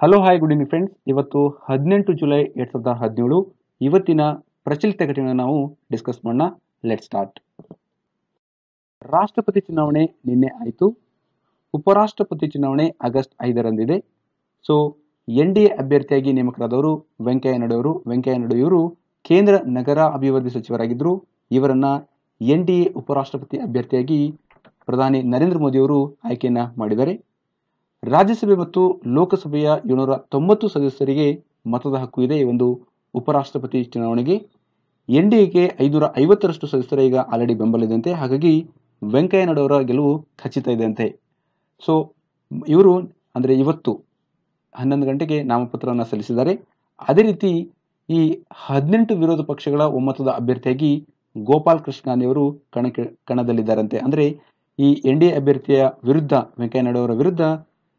Hello hi good evening friends. ಇವತ್ತು 18 July 2017. ಇವತ್ತಿನ ಪ್ರಚಲಿತ ಘಟನೆಗಳನ್ನು ನಾವು ಡಿಸ್ಕಸ್ ಮಾಡೋಣ. Let start. ರಾಷ್ಟ್ರಪತಿ ಚುನಾವಣೆ ನಿನ್ನೆ ಆಯಿತು. ಉಪರಾಷ್ಟ್ರಪತಿ ಚುನಾವಣೆ ಆಗಸ್ಟ್ 5ರಂದಿದೆ. ಸೊ NDA ಅಭ್ಯರ್ಥಿಯಾಗಿ ನೇಮಕರಾದವರು ವೆಂಕಯ್ಯ ನಾಯ್ಡು ಇವರು ಕೇಂದ್ರ ನಗರ ಅಭಿವೃದ್ಧಿ ಸಚಿವರಾಗಿದ್ದರು. ಇವರನ್ನ NDA ಉಪರಾಷ್ಟ್ರಪತಿ ಅಭ್ಯರ್ಥಿಯಾಗಿ ಪ್ರಧಾನಿ ನರೇಂದ್ರ ಮೋದಿ ಅವರು ಆಯ್ಕೆಯನ್ನ ಮಾಡಿದ್ದಾರೆ. ರಾಜ್ಯಸಭೆ ಮತ್ತು ಲೋಕಸಭೆಯ 790 ಸದಸ್ಯರಿಗೆ ಮತದ ಹಕ್ಕು ಇದೆ ಈ ಒಂದು ಉಪರಾಷ್ಟ್ರಪತಿ ಚುನಾವಣೆಗೆ. NDAಗೆ 550ರಷ್ಟು ಸದಸ್ಯರ ಈಗ ಆಲ್ರೆಡಿ ಬೆಂಬಲ ಇದೆಯಂತೆ. ಹಾಗಾಗಿ ವೆಂಕಯ್ಯ ನಾಯ್ಡು ಅವರ ಗೆಲುವು ಖಚಿತ ಇದೆಯಂತೆ. ಸೊ ಇವರು ಅಂದರೆ ಇವತ್ತು 11 ಗಂಟೆಗೆ ನಾಮಪತ್ರವನ್ನು ಸಲ್ಲಿಸಿದ್ದಾರೆ. ಅದೇ ರೀತಿ ಈ 18 ವಿರೋಧ ಪಕ್ಷಗಳ ಒಮ್ಮತದ ಅಭ್ಯರ್ಥಿಯಾಗಿ ಗೋಪಾಲ್ ಕೃಷ್ಣ ಗಾಂಧಿ ಅವರು ಕಣದಲ್ಲಿದ್ದಾರಂತೆ. ಅಂದರೆ ಈ NDA ಅಭ್ಯರ್ಥಿಯ ವಿರುದ್ಧ ವೆಂಕಯ್ಯ ನಾಯ್ಡು ಅವರ ವಿರುದ್ಧ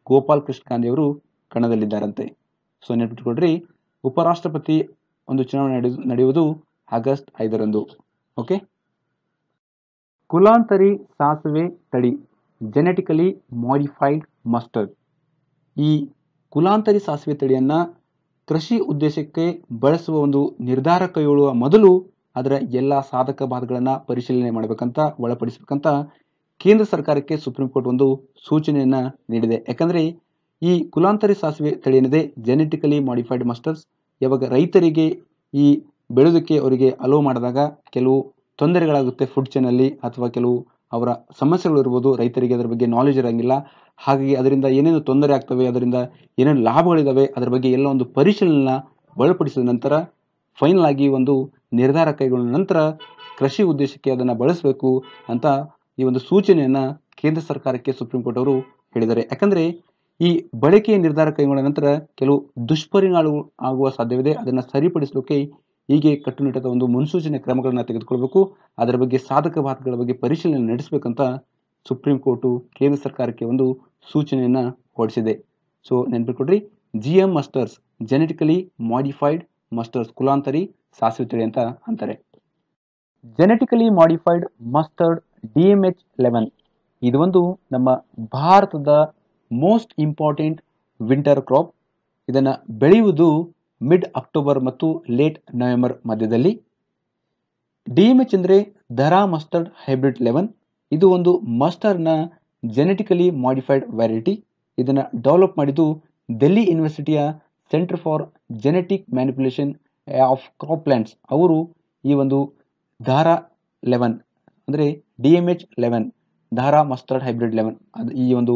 ಗೋಪಾಲ್ ಕೃಷ್ಣ ಗಾಂಧಿ ಅವರು ಕಣದಲ್ಲಿದ್ದಾರಂತೆ. ಸೊ ನೆನಪಿಟ್ಕೊಳ್ರಿ, ಉಪರಾಷ್ಟ್ರಪತಿ ಒಂದು ಚುನಾವಣೆ ನಡೆಯುವುದು ಆಗಸ್ಟ್ 5ರಂದು. ಓಕೆ. ಕುಲಾಂತರಿ ಸಾಸಿವೆ ತಳಿ ಜೆನೆಟಿಕಲಿ ಮಾಡಿಫೈಡ್ ಮಸ್ಟರ್ಡ್. ಈ ಕುಲಾಂತರಿ ಸಾಸಿವೆ ತಳಿಯನ್ನ ಕೃಷಿ ಉದ್ದೇಶಕ್ಕೆ ಬಳಸುವ ಒಂದು ನಿರ್ಧಾರ ಕೈಗೊಳ್ಳುವ ಮೊದಲು ಅದರ ಎಲ್ಲ ಸಾಧಕ ಬಾಧಗಳನ್ನು ಪರಿಶೀಲನೆ ಮಾಡಬೇಕಂತ ಒಳಪಡಿಸಬೇಕಂತ ಕೇಂದ್ರ ಸರ್ಕಾರಕ್ಕೆ ಸುಪ್ರೀಂ ಕೋರ್ಟ್ ಒಂದು ಸೂಚನೆಯನ್ನ ನೀಡಿದೆ. ಯಾಕಂದ್ರೆ ಈ ಕುಲಾಂತರಿ ಸಾಸಿವೆ ತಳಿ ಏನಿದೆ ಜೆನೆಟಿಕಲಿ ಮಾಡಿಫೈಡ್ ಮಸ್ಟರ್ಡ್ಸ್, ಯಾವಾಗ ರೈತರಿಗೆ ಈ ಬೆಳೆಯೋದಕ್ಕೆ ಅವರಿಗೆ ಅಲೋ ಮಾಡಿದಾಗ ಕೆಲವು ತೊಂದರೆಗಳಾಗುತ್ತೆ ಫುಡ್ ಚೈನ್ ಅಲ್ಲಿ, ಅಥವಾ ಕೆಲವು ಅವರ ಸಮಸ್ಯೆಗಳು ಇರ್ಬೋದು, ರೈತರಿಗೆ ಅದರ ಬಗ್ಗೆ ನಾಲೆಜ್ ಇರಂಗಿಲ್ಲ. ಹಾಗಾಗಿ ಅದರಿಂದ ಏನೇನು ತೊಂದರೆ ಆಗ್ತವೆ, ಅದರಿಂದ ಏನೇನು ಲಾಭಗಳಿದಾವೆ, ಅದರ ಬಗ್ಗೆ ಎಲ್ಲ ಒಂದು ಪರಿಶೀಲನೆ ಒಳಪಡಿಸಿದ ನಂತರ ಫೈನಲ್ ಆಗಿ ಒಂದು ನಿರ್ಧಾರ ಕೈಗೊಂಡ ನಂತರ ಕೃಷಿ ಉದ್ದೇಶಕ್ಕೆ ಅದನ್ನು ಬಳಸಬೇಕು ಅಂತ ಈ ಒಂದು ಸೂಚನೆಯನ್ನ ಕೇಂದ್ರ ಸರ್ಕಾರಕ್ಕೆ ಸುಪ್ರೀಂ ಕೋರ್ಟ್ ಅವರು ಹೇಳಿದ್ದಾರೆ. ಯಾಕಂದ್ರೆ ಈ ಬಳಕೆಯ ನಿರ್ಧಾರ ಕೈಗೊಂಡ ನಂತರ ಕೆಲವು ದುಷ್ಪರಿಣಾಮಗಳು ಆಗುವ ಸಾಧ್ಯವಿದೆ. ಅದನ್ನು ಸರಿಪಡಿಸಲಿಕ್ಕೆ ಹೀಗೆ ಕಟ್ಟುನಿಟ್ಟಾದ ಒಂದು ಮುನ್ಸೂಚನೆ ಕ್ರಮಗಳನ್ನು ತೆಗೆದುಕೊಳ್ಬೇಕು. ಅದರ ಬಗ್ಗೆ ಸಾಧಕ ಬಾಧಕಗಳ ಬಗ್ಗೆ ಪರಿಶೀಲನೆ ನಡೆಸಬೇಕಂತ ಸುಪ್ರೀಂ ಕೋರ್ಟು ಕೇಂದ್ರ ಸರ್ಕಾರಕ್ಕೆ ಒಂದು ಸೂಚನೆಯನ್ನ ಹೊರಡಿಸಿದೆ. ಸೊ ನೆನಪಿಟ್ಕೊಡ್ರಿ, GM ಮಸ್ಟರ್ಸ್ ಜೆನೆಟಿಕಲಿ ಮಾಡಿಫೈಡ್ ಮಸ್ಟರ್ಸ್, ಕುಲಾಂತರಿ ಸಾಸಿವೆ ತಳಿ ಅಂತ ಅಂತಾರೆ. ಜೆನೆಟಿಕಲಿ ಮಾಡಿಫೈಡ್ ಮಸ್ಟರ್ಡ್ DMH11 ಇದು ಒಂದು ನಮ್ಮ ಭಾರತದ ಮೋಸ್ಟ್ ಇಂಪಾರ್ಟೆಂಟ್ ವಿಂಟರ್ ಕ್ರಾಪ್. ಇದನ್ನು ಬೆಳೆಯುವುದು ಮಿಡ್ ಅಕ್ಟೋಬರ್ ಮತ್ತು ಲೇಟ್ ನವೆಂಬರ್ ಮಧ್ಯದಲ್ಲಿ. DMH ಅಂದರೆ ಧರಾ ಮಸ್ಟರ್ಡ್ ಹೈಬ್ರಿಡ್ 11. ಇದು ಒಂದು ಮಸ್ಟರ್ಡ್ನ ಜೆನೆಟಿಕಲಿ ಮಾಡಿಫೈಡ್ ವೆರೈಟಿ. ಇದನ್ನು ಡೆವಲಪ್ ಮಾಡಿದ್ದು ಡೆಲ್ಲಿ ಯೂನಿವರ್ಸಿಟಿಯ centre for genetic manipulation of crop plants ಅವರು ಈ ಒಂದು ಧಾರಾ 11 ಅಂದರೆ DMH11 ಧಾರಾ ಮಸ್ಟರ್ಡ್ ಹೈಬ್ರಿಡ್ 11 ಅದು ಈ ಒಂದು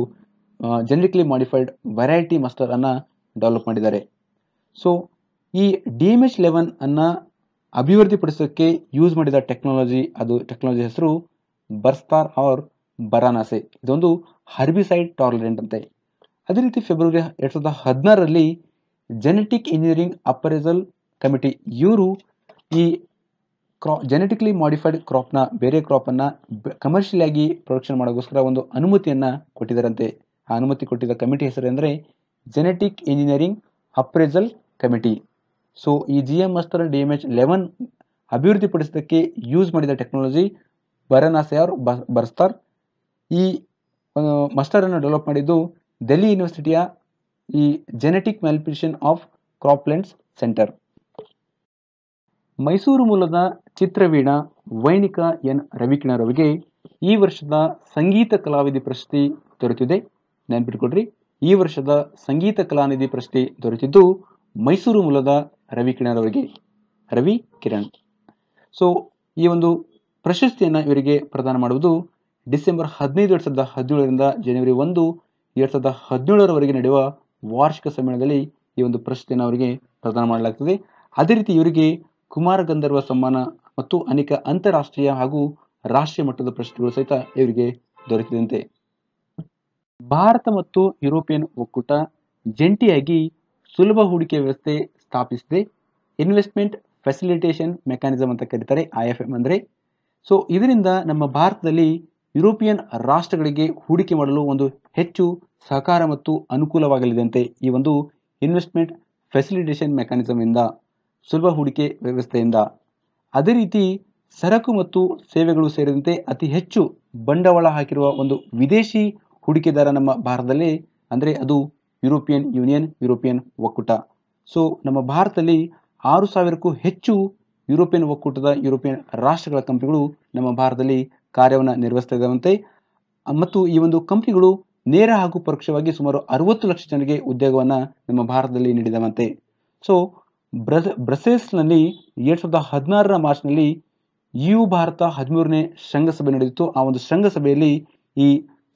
ಜೆನೆಟಿಕಲಿ ಮಾಡಿಫೈಡ್ ವೆರೈಟಿ ಮಸ್ಟರ್ಡ್ ಅನ್ನ ಡೆವಲಪ್ ಮಾಡಿದ್ದಾರೆ. ಸೊ ಈ DMH11 ಅನ್ನ ಅಭಿವೃದ್ಧಿಪಡಿಸೋಕ್ಕೆ ಯೂಸ್ ಮಾಡಿದ ಟೆಕ್ನಾಲಜಿ ಹೆಸರು ಬರ್ಸ್ತಾರ್ ಆರ್ ಬರಾನಾಸೆ. ಇದೊಂದು ಹರ್ಬಿಸೈಡ್ ಟಾಲರೆಂಟ್ ಅಂತೆ. ಅದೇ ರೀತಿ ಫೆಬ್ರವರಿ 2016ರಲ್ಲಿ ಜೆನೆಟಿಕ್ ಇಂಜಿನಿಯರಿಂಗ್ ಅಪ್ರೈಸಲ್ ಕಮಿಟಿ ಇವರು ಈ ಜೆನೆಟಿಕಲಿ ಮಾಡಿಫೈಡ್ ಕ್ರಾಪ್ನ ಬೇರೆ ಕ್ರಾಪನ್ನು ಕಮರ್ಷಿಯಲ್ ಆಗಿ ಪ್ರೊಡಕ್ಷನ್ ಮಾಡೋಕ್ಕೋಸ್ಕರ ಒಂದು ಅನುಮತಿಯನ್ನ ಕೊಟ್ಟಿದ್ದಾರಂತೆ. ಆ ಅನುಮತಿ ಕೊಟ್ಟಿದ್ದ ಕಮಿಟಿ ಹೆಸರು ಅಂದರೆ genetic engineering appraisal committee. So ಈ GM ಮಸ್ಟರ್ಡ್ DMH11 ಅಭಿವೃದ್ಧಿಪಡಿಸೋದಕ್ಕೆ ಯೂಸ್ ಮಾಡಿದ ಟೆಕ್ನಾಲಜಿ ಬರಾನಾಸೆ ಆರ್ ಬರ್ಸ್ತಾರ್. ಈ ಮಸ್ಟರ್ಡ್ ಅನ್ನು ಡೆವಲಪ್ ಮಾಡಿದ್ದು ಡೆಲ್ಲಿ ಯೂನಿವರ್ಸಿಟಿಯ ಈ genetic manipulation of crop plants centre. Mysuru ಮೂಲದ ಚಿತ್ರವೀಣಾ ವೈಣಿಕ N ರವಿಕಿರಣ್ ಅವರಿಗೆ ಈ ವರ್ಷದ ಸಂಗೀತ ಕಲಾವಿದೆ ಪ್ರಶಸ್ತಿ ದೊರೆತಿದೆ. ನೆನಪಿಟ್ಕೊಡ್ರಿ, ಈ ವರ್ಷದ ಸಂಗೀತ ಕಲಾನಿಧಿ ಪ್ರಶಸ್ತಿ ದೊರೆತಿದ್ದು ಮೈಸೂರು ಮೂಲದ ರವಿಕಿರಣ್ ಅವರಿಗೆ. ರವಿಕಿರಣ್. ಸೊ ಈ ಒಂದು ಪ್ರಶಸ್ತಿಯನ್ನು ಇವರಿಗೆ ಪ್ರದಾನ ಮಾಡುವುದು ಡಿಸೆಂಬರ್ 15, 2017ರಿಂದ ಜನವರಿ 1, 2017ರವರೆಗೆ ನಡೆಯುವ ವಾರ್ಷಿಕ ಸಮ್ಮೇಳನದಲ್ಲಿ ಈ ಒಂದು ಪ್ರಶಸ್ತಿಯನ್ನು ಅವರಿಗೆ ಪ್ರದಾನ ಮಾಡಲಾಗ್ತದೆ. ಅದೇ ರೀತಿ ಇವರಿಗೆ ಕುಮಾರ ಗಂಧರ್ವ ಸಮ್ಮಾನ ಮತ್ತು ಅನೇಕ ಅಂತಾರಾಷ್ಟ್ರೀಯ ಹಾಗೂ ರಾಷ್ಟ್ರೀಯ ಮಟ್ಟದ ಪ್ರಶಸ್ತಿಗಳು ಸಹಿತ ಇವರಿಗೆ ದೊರೆತಿದಂತೆ. ಭಾರತ ಮತ್ತು ಯುರೋಪಿಯನ್ ಒಕ್ಕೂಟ ಜಂಟಿಯಾಗಿ ಸುಲಭ ಹೂಡಿಕೆ ವ್ಯವಸ್ಥೆ ಸ್ಥಾಪಿಸಿದೆ. ಇನ್ವೆಸ್ಟ್ಮೆಂಟ್ ಫೆಸಿಲಿಟೇಷನ್ ಮೆಕ್ಯಾನಿಸಮ್ ಅಂತ ಕರೀತಾರೆ, IFM ಅಂದರೆ. ಸೊ ಇದರಿಂದ ನಮ್ಮ ಭಾರತದಲ್ಲಿ ಯುರೋಪಿಯನ್ ರಾಷ್ಟ್ರಗಳಿಗೆ ಹೂಡಿಕೆ ಮಾಡಲು ಒಂದು ಹೆಚ್ಚು ಸಹಕಾರ ಮತ್ತು ಅನುಕೂಲವಾಗಲಿದಂತೆ ಈ ಒಂದು ಇನ್ವೆಸ್ಟ್ಮೆಂಟ್ ಫೆಸಿಲಿಟೇಷನ್ ಮೆಕ್ಯಾನಿಸಮ್ ಇಂದ, ಸುಲಭ ಹೂಡಿಕೆ ವ್ಯವಸ್ಥೆಯಿಂದ. ಅದೇ ರೀತಿ ಸರಕು ಮತ್ತು ಸೇವೆಗಳು ಸೇರಿದಂತೆ ಅತಿ ಹೆಚ್ಚು ಬಂಡವಾಳ ಹಾಕಿರುವ ಒಂದು ವಿದೇಶಿ ಹೂಡಿಕೆದಾರ ನಮ್ಮ ಭಾರತದಲ್ಲಿ ಅಂದರೆ ಅದು ಯುರೋಪಿಯನ್ ಯೂನಿಯನ್, ಯುರೋಪಿಯನ್ ಒಕ್ಕೂಟ. ಸೊ ನಮ್ಮ ಭಾರತದಲ್ಲಿ 6,000ಕ್ಕೂ ಹೆಚ್ಚು ಯುರೋಪಿಯನ್ ಒಕ್ಕೂಟದ ಯುರೋಪಿಯನ್ ರಾಷ್ಟ್ರಗಳ ಕಂಪನಿಗಳು ನಮ್ಮ ಭಾರತದಲ್ಲಿ ಕಾರ್ಯವನ್ನು ನಿರ್ವಹಿಸ್ತಾ ಇದ್ದಾವಂತೆ. ಮತ್ತು ಈ ಒಂದು ಕಂಪನಿಗಳು ನೇರ ಹಾಗೂ ಪರೋಕ್ಷವಾಗಿ ಸುಮಾರು 60 ಲಕ್ಷ ಜನರಿಗೆ ಉದ್ಯೋಗವನ್ನು ನಮ್ಮ ಭಾರತದಲ್ಲಿ ನೀಡಿದವಂತೆ. ಸೊ ಬ್ರಸೆಲ್ಸ್ನಲ್ಲಿ 2016 ಮಾರ್ಚ್ನಲ್ಲಿ ಭಾರತ 13ನೇ ಶೃಂಗಸಭೆ ನಡೆದಿತ್ತು. ಆ ಒಂದು ಶೃಂಗಸಭೆಯಲ್ಲಿ ಈ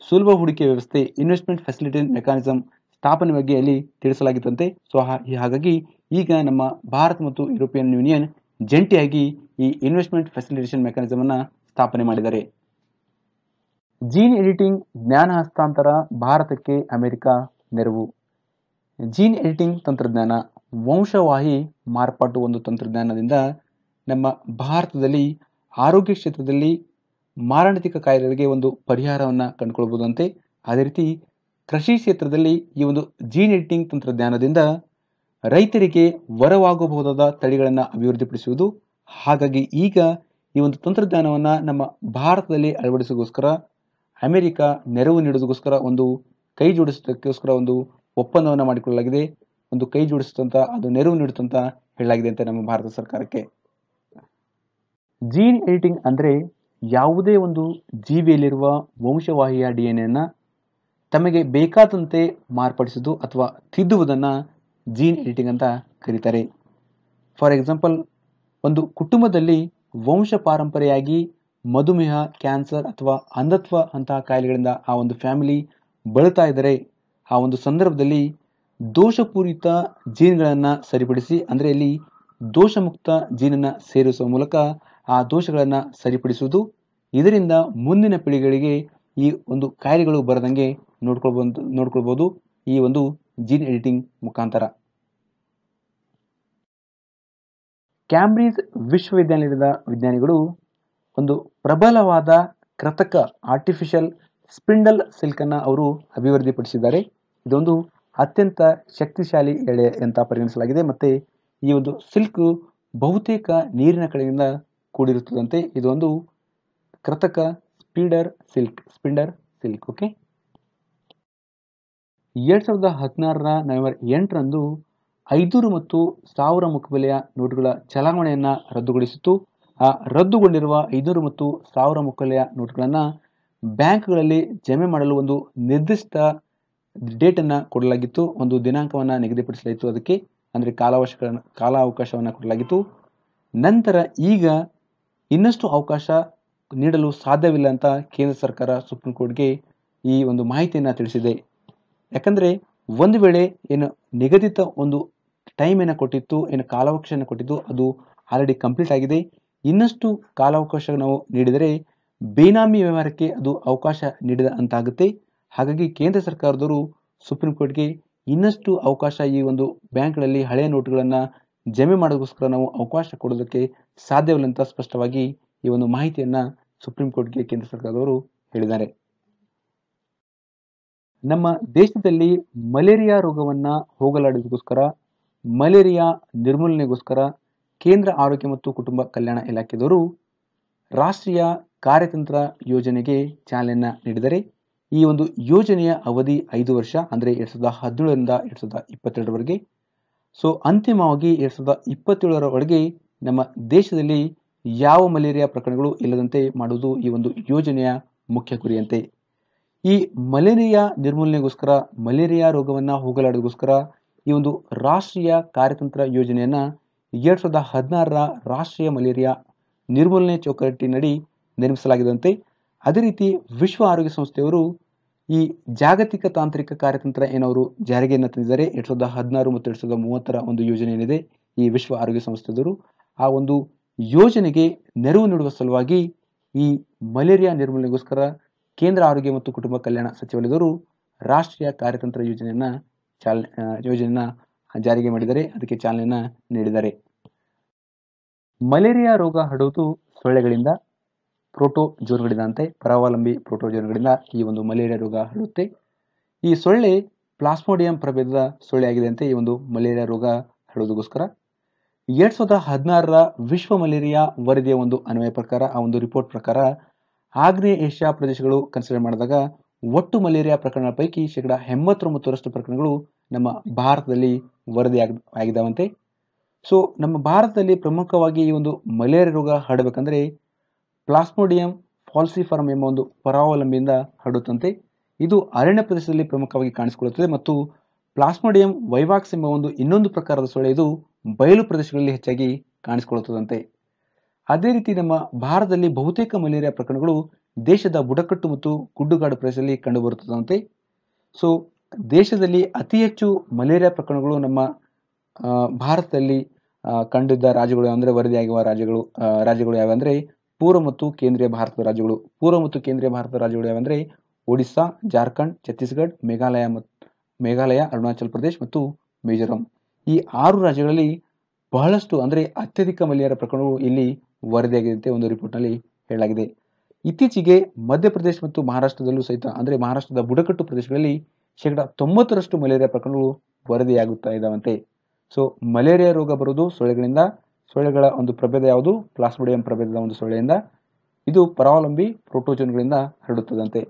ಸುಲಭ ಹೂಡಿಕೆ ವ್ಯವಸ್ಥೆ, ಇನ್ವೆಸ್ಟ್ಮೆಂಟ್ ಫೆಸಿಲಿಟೇಷನ್ ಮೆಕ್ಯಾನಿಸಮ್ ಸ್ಥಾಪನೆ ಬಗ್ಗೆ ಅಲ್ಲಿ ತಿಳಿಸಲಾಗಿತ್ತಂತೆ. ಸೊ ಹಾಗಾಗಿ ಈಗ ನಮ್ಮ ಭಾರತ ಮತ್ತು ಯುರೋಪಿಯನ್ ಯೂನಿಯನ್ ಜಂಟಿಯಾಗಿ ಈ ಇನ್ವೆಸ್ಟ್ಮೆಂಟ್ ಫೆಸಿಲಿಟೇಷನ್ ಮೆಕ್ಯಾನಿಸಮ್ ಅನ್ನ ಸ್ಥಾಪನೆ ಮಾಡಿದ್ದಾರೆ. ಜೀನ್ ಎಡಿಟಿಂಗ್ ಜ್ಞಾನ ಹಸ್ತಾಂತರ, ಭಾರತಕ್ಕೆ ಅಮೆರಿಕ ನೆರವು. ಜೀನ್ ಎಡಿಟಿಂಗ್ ತಂತ್ರಜ್ಞಾನ ವಂಶವಾಹಿ ಮಾರ್ಪಾಟು ಒಂದು ತಂತ್ರಜ್ಞಾನದಿಂದ ನಮ್ಮ ಭಾರತದಲ್ಲಿ ಆರೋಗ್ಯ ಕ್ಷೇತ್ರದಲ್ಲಿ ಮಾರಣಾಂತಿಕ ಕಾಯಿಲೆಗಳಿಗೆ ಒಂದು ಪರಿಹಾರವನ್ನು ಕಂಡುಕೊಳ್ಬಹುದಂತೆ. ಅದೇ ರೀತಿ ಕೃಷಿ ಕ್ಷೇತ್ರದಲ್ಲಿ ಈ ಒಂದು ಜೀನ್ ಎಡಿಟಿಂಗ್ ತಂತ್ರಜ್ಞಾನದಿಂದ ರೈತರಿಗೆ ವರವಾಗಬಹುದಾದ ತಳಿಗಳನ್ನು ಅಭಿವೃದ್ಧಿಪಡಿಸುವುದು. ಹಾಗಾಗಿ ಈಗ ಈ ಒಂದು ತಂತ್ರಜ್ಞಾನವನ್ನು ನಮ್ಮ ಭಾರತದಲ್ಲಿ ಅಳವಡಿಸೋಗೋಸ್ಕರ ಅಮೆರಿಕ ನೆರವು ನೀಡೋದಕ್ಕೋಸ್ಕರ ಒಂದು ಕೈ ಜೋಡಿಸೋದಕ್ಕೋಸ್ಕರ ಒಂದು ಒಪ್ಪಂದವನ್ನು ಮಾಡಿಕೊಳ್ಳಲಾಗಿದೆ. ಒಂದು ಕೈ ಜೋಡಿಸುತ್ತಂತ ಅದು ನೆರವು ನೀಡುತ್ತಂತ ಹೇಳಲಾಗಿದೆ ಅಂತ ನಮ್ಮ ಭಾರತ ಸರ್ಕಾರಕ್ಕೆ. ಜೀನ್ ಎಡಿಟಿಂಗ್ ಅಂದರೆ ಯಾವುದೇ ಒಂದು ಜೀವಿಯಲ್ಲಿರುವ ವಂಶವಾಹಿಯ DNA ತಮಗೆ ಬೇಕಾದಂತೆ ಮಾರ್ಪಡಿಸುವುದು ಅಥವಾ ತಿದ್ದುವುದನ್ನು ಜೀನ್ ಎಡಿಟಿಂಗ್ ಅಂತ ಕರೀತಾರೆ. ಫಾರ್ ಎಕ್ಸಾಂಪಲ್, ಒಂದು ಕುಟುಂಬದಲ್ಲಿ ವಂಶ ಪಾರಂಪರೆಯಾಗಿ ಮಧುಮೇಹ, ಕ್ಯಾನ್ಸರ್ ಅಥವಾ ಅಂಧತ್ವ ಅಂತಹ ಕಾಯಿಲೆಗಳಿಂದ ಆ ಒಂದು ಫ್ಯಾಮಿಲಿ ಬಳಲ್ತಾ ಇದ್ದರೆ ಆ ಒಂದು ಸಂದರ್ಭದಲ್ಲಿ ದೋಷಪೂರಿತ ಜೀನ್ಗಳನ್ನು ಸರಿಪಡಿಸಿ, ಅಂದರೆ ಇಲ್ಲಿ ದೋಷಮುಕ್ತ ಜೀನನ್ನು ಸೇರಿಸುವ ಮೂಲಕ ಆ ದೋಷಗಳನ್ನು ಸರಿಪಡಿಸುವುದು. ಇದರಿಂದ ಮುಂದಿನ ಪೀಳಿಗೆಗಳಿಗೆ ಈ ಒಂದು ಕಾಯಿಲೆಗಳು ಬರದಂಗೆ ನೋಡ್ಕೊಳ್ಬೋದು ಈ ಒಂದು ಜೀನ್ ಎಡಿಟಿಂಗ್ ಮುಖಾಂತರ. ಕ್ಯಾಂಬ್ರಿಡ್ಜ್ ವಿಶ್ವವಿದ್ಯಾನಿಲಯದ ವಿಜ್ಞಾನಿಗಳು ಒಂದು ಪ್ರಬಲವಾದ ಕೃತಕ ಆರ್ಟಿಫಿಷಿಯಲ್ ಸ್ಪಿಂಡಲ್ ಸಿಲ್ಕನ್ನು ಅವರು ಅಭಿವೃದ್ಧಿಪಡಿಸಿದ್ದಾರೆ. ಇದೊಂದು ಅತ್ಯಂತ ಶಕ್ತಿಶಾಲಿ ಎಳೆ ಅಂತ ಪರಿಗಣಿಸಲಾಗಿದೆ. ಮತ್ತು ಈ ಒಂದು ಸಿಲ್ಕ್ ಬಹುತೇಕ ನೀರಿನ ಕಡೆಯಿಂದ ಕೂಡಿರುತ್ತದಂತೆ. ಇದೊಂದು ಕೃತಕ ಸ್ಪೀಡರ್ ಸಿಲ್ಕ್. ಓಕೆ, 2016 ನವೆಂಬರ್ 8ರಂದು 500 ಮತ್ತು 1000 ಮುಖಬೆಲೆಯ ನೋಟುಗಳ ಚಲಾವಣೆಯನ್ನು ರದ್ದುಗೊಳಿಸಿತ್ತು. ಆ ರದ್ದುಗೊಂಡಿರುವ 500 ಮತ್ತು 1000 ಮುಖಬೆಲೆಯ ನೋಟುಗಳನ್ನು ಬ್ಯಾಂಕ್ಗಳಲ್ಲಿ ಜಮೆ ಮಾಡಲು ಒಂದು ನಿರ್ದಿಷ್ಟ ಡೇಟನ್ನು ಕೊಡಲಾಗಿತ್ತು, ಒಂದು ದಿನಾಂಕವನ್ನು ನಿಗದಿಪಡಿಸಲಾಯಿತು. ಅದಕ್ಕೆ ಅಂದರೆ ಕಾಲಾವಕಾಶವನ್ನು ಕೊಡಲಾಗಿತ್ತು. ನಂತರ ಈಗ ಇನ್ನಷ್ಟು ಅವಕಾಶ ನೀಡಲು ಸಾಧ್ಯವಿಲ್ಲ ಅಂತ ಕೇಂದ್ರ ಸರ್ಕಾರ ಸುಪ್ರೀಂ ಕೋರ್ಟ್ಗೆ ಈ ಒಂದು ಮಾಹಿತಿಯನ್ನು ತಿಳಿಸಿದೆ. ಯಾಕಂದರೆ ಒಂದು ವೇಳೆ ಏನು ನಿಗದಿತ ಒಂದು ಟೈಮ್ ಏನು ಕೊಟ್ಟಿತ್ತು, ಏನು ಕಾಲಾವಕಾಶವನ್ನು ಕೊಟ್ಟಿದ್ದು, ಅದು ಆಲ್ರೆಡಿ ಕಂಪ್ಲೀಟ್ ಆಗಿದೆ. ಇನ್ನಷ್ಟು ಕಾಲಾವಕಾಶ ನಾವು ನೀಡಿದರೆ ಬೇನಾಮಿ ವ್ಯವಹಾರಕ್ಕೆ ಅದು ಅವಕಾಶ ನೀಡಿದ ಅಂತಾಗುತ್ತೆ. ಹಾಗಾಗಿ ಕೇಂದ್ರ ಸರ್ಕಾರದವರು ಸುಪ್ರೀಂ ಕೋರ್ಟ್ಗೆ ಇನ್ನಷ್ಟು ಅವಕಾಶ ಈ ಒಂದು ಬ್ಯಾಂಕ್ಗಳಲ್ಲಿ ಹಳೆಯ ನೋಟುಗಳನ್ನು ಜಮೆ ಮಾಡೋದಕ್ಕೋಸ್ಕರ ನಾವು ಅವಕಾಶ ಕೊಡೋದಕ್ಕೆ ಸಾಧ್ಯವಿಲ್ಲ ಅಂತ ಸ್ಪಷ್ಟವಾಗಿ ಈ ಒಂದು ಮಾಹಿತಿಯನ್ನು ಸುಪ್ರೀಂ ಕೋರ್ಟ್ಗೆ ಕೇಂದ್ರ ಸರ್ಕಾರದವರು ಹೇಳಿದ್ದಾರೆ. ನಮ್ಮ ದೇಶದಲ್ಲಿ ಮಲೇರಿಯಾ ರೋಗವನ್ನು ಹೋಗಲಾಡಿಸೋದಕ್ಕೋಸ್ಕರ, ಮಲೇರಿಯಾ ನಿರ್ಮೂಲನೆಗೋಸ್ಕರ ಕೇಂದ್ರ ಆರೋಗ್ಯ ಮತ್ತು ಕುಟುಂಬ ಕಲ್ಯಾಣ ಇಲಾಖೆದವರು ರಾಷ್ಟ್ರೀಯ ಕಾರ್ಯತಂತ್ರ ಯೋಜನೆಗೆ ಚಾಲನೆಯನ್ನು ನೀಡಿದರೆ ಈ ಒಂದು ಯೋಜನೆಯ ಅವಧಿ 5 ವರ್ಷ, ಅಂದರೆ 2017ರಿಂದ 2022ರವರೆಗೆ. ಸೊ ಅಂತಿಮವಾಗಿ 2027ರ ಒಳಗೆ ನಮ್ಮ ದೇಶದಲ್ಲಿ ಯಾವ ಮಲೇರಿಯಾ ಪ್ರಕರಣಗಳು ಇಲ್ಲದಂತೆ ಮಾಡುವುದು ಈ ಒಂದು ಯೋಜನೆಯ ಮುಖ್ಯ ಗುರಿಯಂತೆ. ಈ ಮಲೇರಿಯಾ ನಿರ್ಮೂಲನೆಗೋಸ್ಕರ, ಮಲೇರಿಯಾ ರೋಗವನ್ನು ಹೋಗಲಾಡೋದಕ್ಕೋಸ್ಕರ ಈ ಒಂದು ರಾಷ್ಟ್ರೀಯ ಕಾರ್ಯತಂತ್ರ ಯೋಜನೆಯನ್ನು 2016ರ ರಾಷ್ಟ್ರೀಯ ಮಲೇರಿಯಾ ನಿರ್ಮೂಲನೆ ಚೌಕಟ್ಟಿನಡಿ ನಿರ್ಮಿಸಲಾಗಿದಂತೆ. ಅದೇ ರೀತಿ ವಿಶ್ವ ಆರೋಗ್ಯ ಸಂಸ್ಥೆಯವರು ಈ ಜಾಗತಿಕ ತಾಂತ್ರಿಕ ಕಾರ್ಯತಂತ್ರ ಏನವರು ಜಾರಿಗೆಯನ್ನು ತಂದಿದ್ದಾರೆ 2016 ಮತ್ತು 2030ರ ಒಂದು ಯೋಜನೆ ಏನಿದೆ, ಈ ವಿಶ್ವ ಆರೋಗ್ಯ ಸಂಸ್ಥೆಯವರು ಆ ಒಂದು ಯೋಜನೆಗೆ ನೆರವು ನೀಡುವ ಸಲುವಾಗಿ ಈ ಮಲೇರಿಯಾ ನಿರ್ಮೂಲನೆಗೋಸ್ಕರ ಕೇಂದ್ರ ಆರೋಗ್ಯ ಮತ್ತು ಕುಟುಂಬ ಕಲ್ಯಾಣ ಸಚಿವಾಲಯದವರು ರಾಷ್ಟ್ರೀಯ ಕಾರ್ಯತಂತ್ರ ಯೋಜನೆಯನ್ನು ಜಾರಿಗೆ ಮಾಡಿದ್ದಾರೆ, ಅದಕ್ಕೆ ಚಾಲನೆಯನ್ನು ನೀಡಿದ್ದಾರೆ. ಮಲೇರಿಯಾ ರೋಗ ಹರಡುವುದು ಸೊಳ್ಳೆಗಳಿಂದ, ಪ್ರೋಟೋಜೋನ್ಗಳಿಂದ, ಪರಾವಲಂಬಿ ಪ್ರೋಟೋಜೋನ್ಗಳಿಂದ ಈ ಒಂದು ಮಲೇರಿಯಾ ರೋಗ ಹರಡುತ್ತೆ. ಈ ಸೊಳ್ಳೆ ಪ್ಲಾಸ್ಮೋಡಿಯಂ ಪ್ರಭೇದದ ಸೊಳ್ಳೆ ಆಗಿದೆ ಅಂತೆ ಈ ಒಂದು ಮಲೇರಿಯಾ ರೋಗ ಹರಡುವುದಕ್ಕೋಸ್ಕರ. 2016ರ ವಿಶ್ವ ಮಲೇರಿಯಾ ವರದಿಯ ಒಂದು ಅನ್ವಯ ಪ್ರಕಾರ, ಆ ಒಂದು ರಿಪೋರ್ಟ್ ಪ್ರಕಾರ ಆಗ್ನೇಯ ಏಷ್ಯಾ ಪ್ರದೇಶಗಳು ಕನ್ಸಿಡರ್ ಮಾಡಿದಾಗ ಒಟ್ಟು ಮಲೇರಿಯಾ ಪ್ರಕರಣಗಳ ಪೈಕಿ 89% ಪ್ರಕರಣಗಳು ನಮ್ಮ ಭಾರತದಲ್ಲಿ ವರದಿ ಆಗಿದಾವಂತೆ. ಸೊ ನಮ್ಮ ಭಾರತದಲ್ಲಿ ಪ್ರಮುಖವಾಗಿ ಈ ಒಂದು ಮಲೇರಿಯಾ ರೋಗ ಹರಡಬೇಕಂದ್ರೆ ಪ್ಲಾಸ್ಮೋಡಿಯಂ ಫಾಲ್ಸಿಫರಮ್ ಎಂಬ ಒಂದು ಪರಾವಲಂಬಿಯಿಂದ ಹರಡುತ್ತಂತೆ. ಇದು ಅರಣ್ಯ ಪ್ರದೇಶದಲ್ಲಿ ಪ್ರಮುಖವಾಗಿ ಕಾಣಿಸಿಕೊಳ್ಳುತ್ತದೆ ಮತ್ತು ಪ್ಲಾಸ್ಮೋಡಿಯಂ ವೈವಾಕ್ಸ್ ಎಂಬ ಒಂದು ಇನ್ನೊಂದು ಪ್ರಕಾರದ ಸೊಳ್ಳೆ ಇದು ಬಯಲು ಪ್ರದೇಶಗಳಲ್ಲಿ ಹೆಚ್ಚಾಗಿ ಕಾಣಿಸಿಕೊಳ್ಳುತ್ತದಂತೆ. ಅದೇ ರೀತಿ ನಮ್ಮ ಭಾರತದಲ್ಲಿ ಬಹುತೇಕ ಮಲೇರಿಯಾ ಪ್ರಕರಣಗಳು ದೇಶದ ಬುಡಕಟ್ಟು ಮತ್ತು ಗುಡ್ಡುಗಾಡು ಪ್ರದೇಶದಲ್ಲಿ ಕಂಡುಬರುತ್ತದಂತೆ. ಸೊ ದೇಶದಲ್ಲಿ ಅತಿ ಹೆಚ್ಚು ಮಲೇರಿಯಾ ಪ್ರಕರಣಗಳು ನಮ್ಮ ಭಾರತದಲ್ಲಿ ಕಂಡಿದ್ದ ರಾಜ್ಯಗಳು ಅಂದರೆ ವರದಿಯಾಗುವ ರಾಜ್ಯಗಳು ಯಾವಂದ್ರೆ ಪೂರ್ವ ಮತ್ತು ಕೇಂದ್ರೀಯ ಭಾರತದ ರಾಜ್ಯಗಳು. ಪೂರ್ವ ಮತ್ತು ಕೇಂದ್ರೀಯ ಭಾರತದ ರಾಜ್ಯಗಳು ಯಾವಂದ್ರೆ ಒಡಿಸ್ಸಾ, ಜಾರ್ಖಂಡ್, ಛತ್ತೀಸ್ಗಢ, ಮೇಘಾಲಯ, ಅರುಣಾಚಲ್ ಪ್ರದೇಶ್ ಮತ್ತು ಮಿಜೋರಾಂ. ಈ 6 ರಾಜ್ಯಗಳಲ್ಲಿ ಬಹಳಷ್ಟು ಅಂದರೆ ಅತ್ಯಧಿಕ ಮಲೇರಿಯಾ ಪ್ರಕರಣಗಳು ಇಲ್ಲಿ ವರದಿಯಾಗಿದೆ ಒಂದು ರಿಪೋರ್ಟ್ನಲ್ಲಿ ಹೇಳಲಾಗಿದೆ. ಇತ್ತೀಚೆಗೆ ಮಧ್ಯಪ್ರದೇಶ ಮತ್ತು ಮಹಾರಾಷ್ಟ್ರದಲ್ಲೂ ಸಹಿತ ಅಂದರೆ ಮಹಾರಾಷ್ಟ್ರದ ಬುಡಕಟ್ಟು ಪ್ರದೇಶಗಳಲ್ಲಿ 90% ಮಲೇರಿಯಾ ಪ್ರಕರಣಗಳು ವರದಿಯಾಗುತ್ತಾ ಇದ್ದಾವಂತೆ. ಸೊ ಮಲೇರಿಯಾ ರೋಗ ಬರುವುದು ಸೊಳ್ಳೆಗಳಿಂದ. ಸೊಳ್ಳೆಗಳ ಒಂದು ಪ್ರಭೇದ ಯಾವುದು? ಪ್ಲಾಸ್ಮೋಡಿಯಂ ಪ್ರಭೇದದ ಒಂದು ಸೊಳ್ಳೆಯಿಂದ. ಇದು ಪರಾವಲಂಬಿ ಪ್ರೋಟೋಜೋನ್ಗಳಿಂದ ಹರಡುತ್ತದಂತೆ.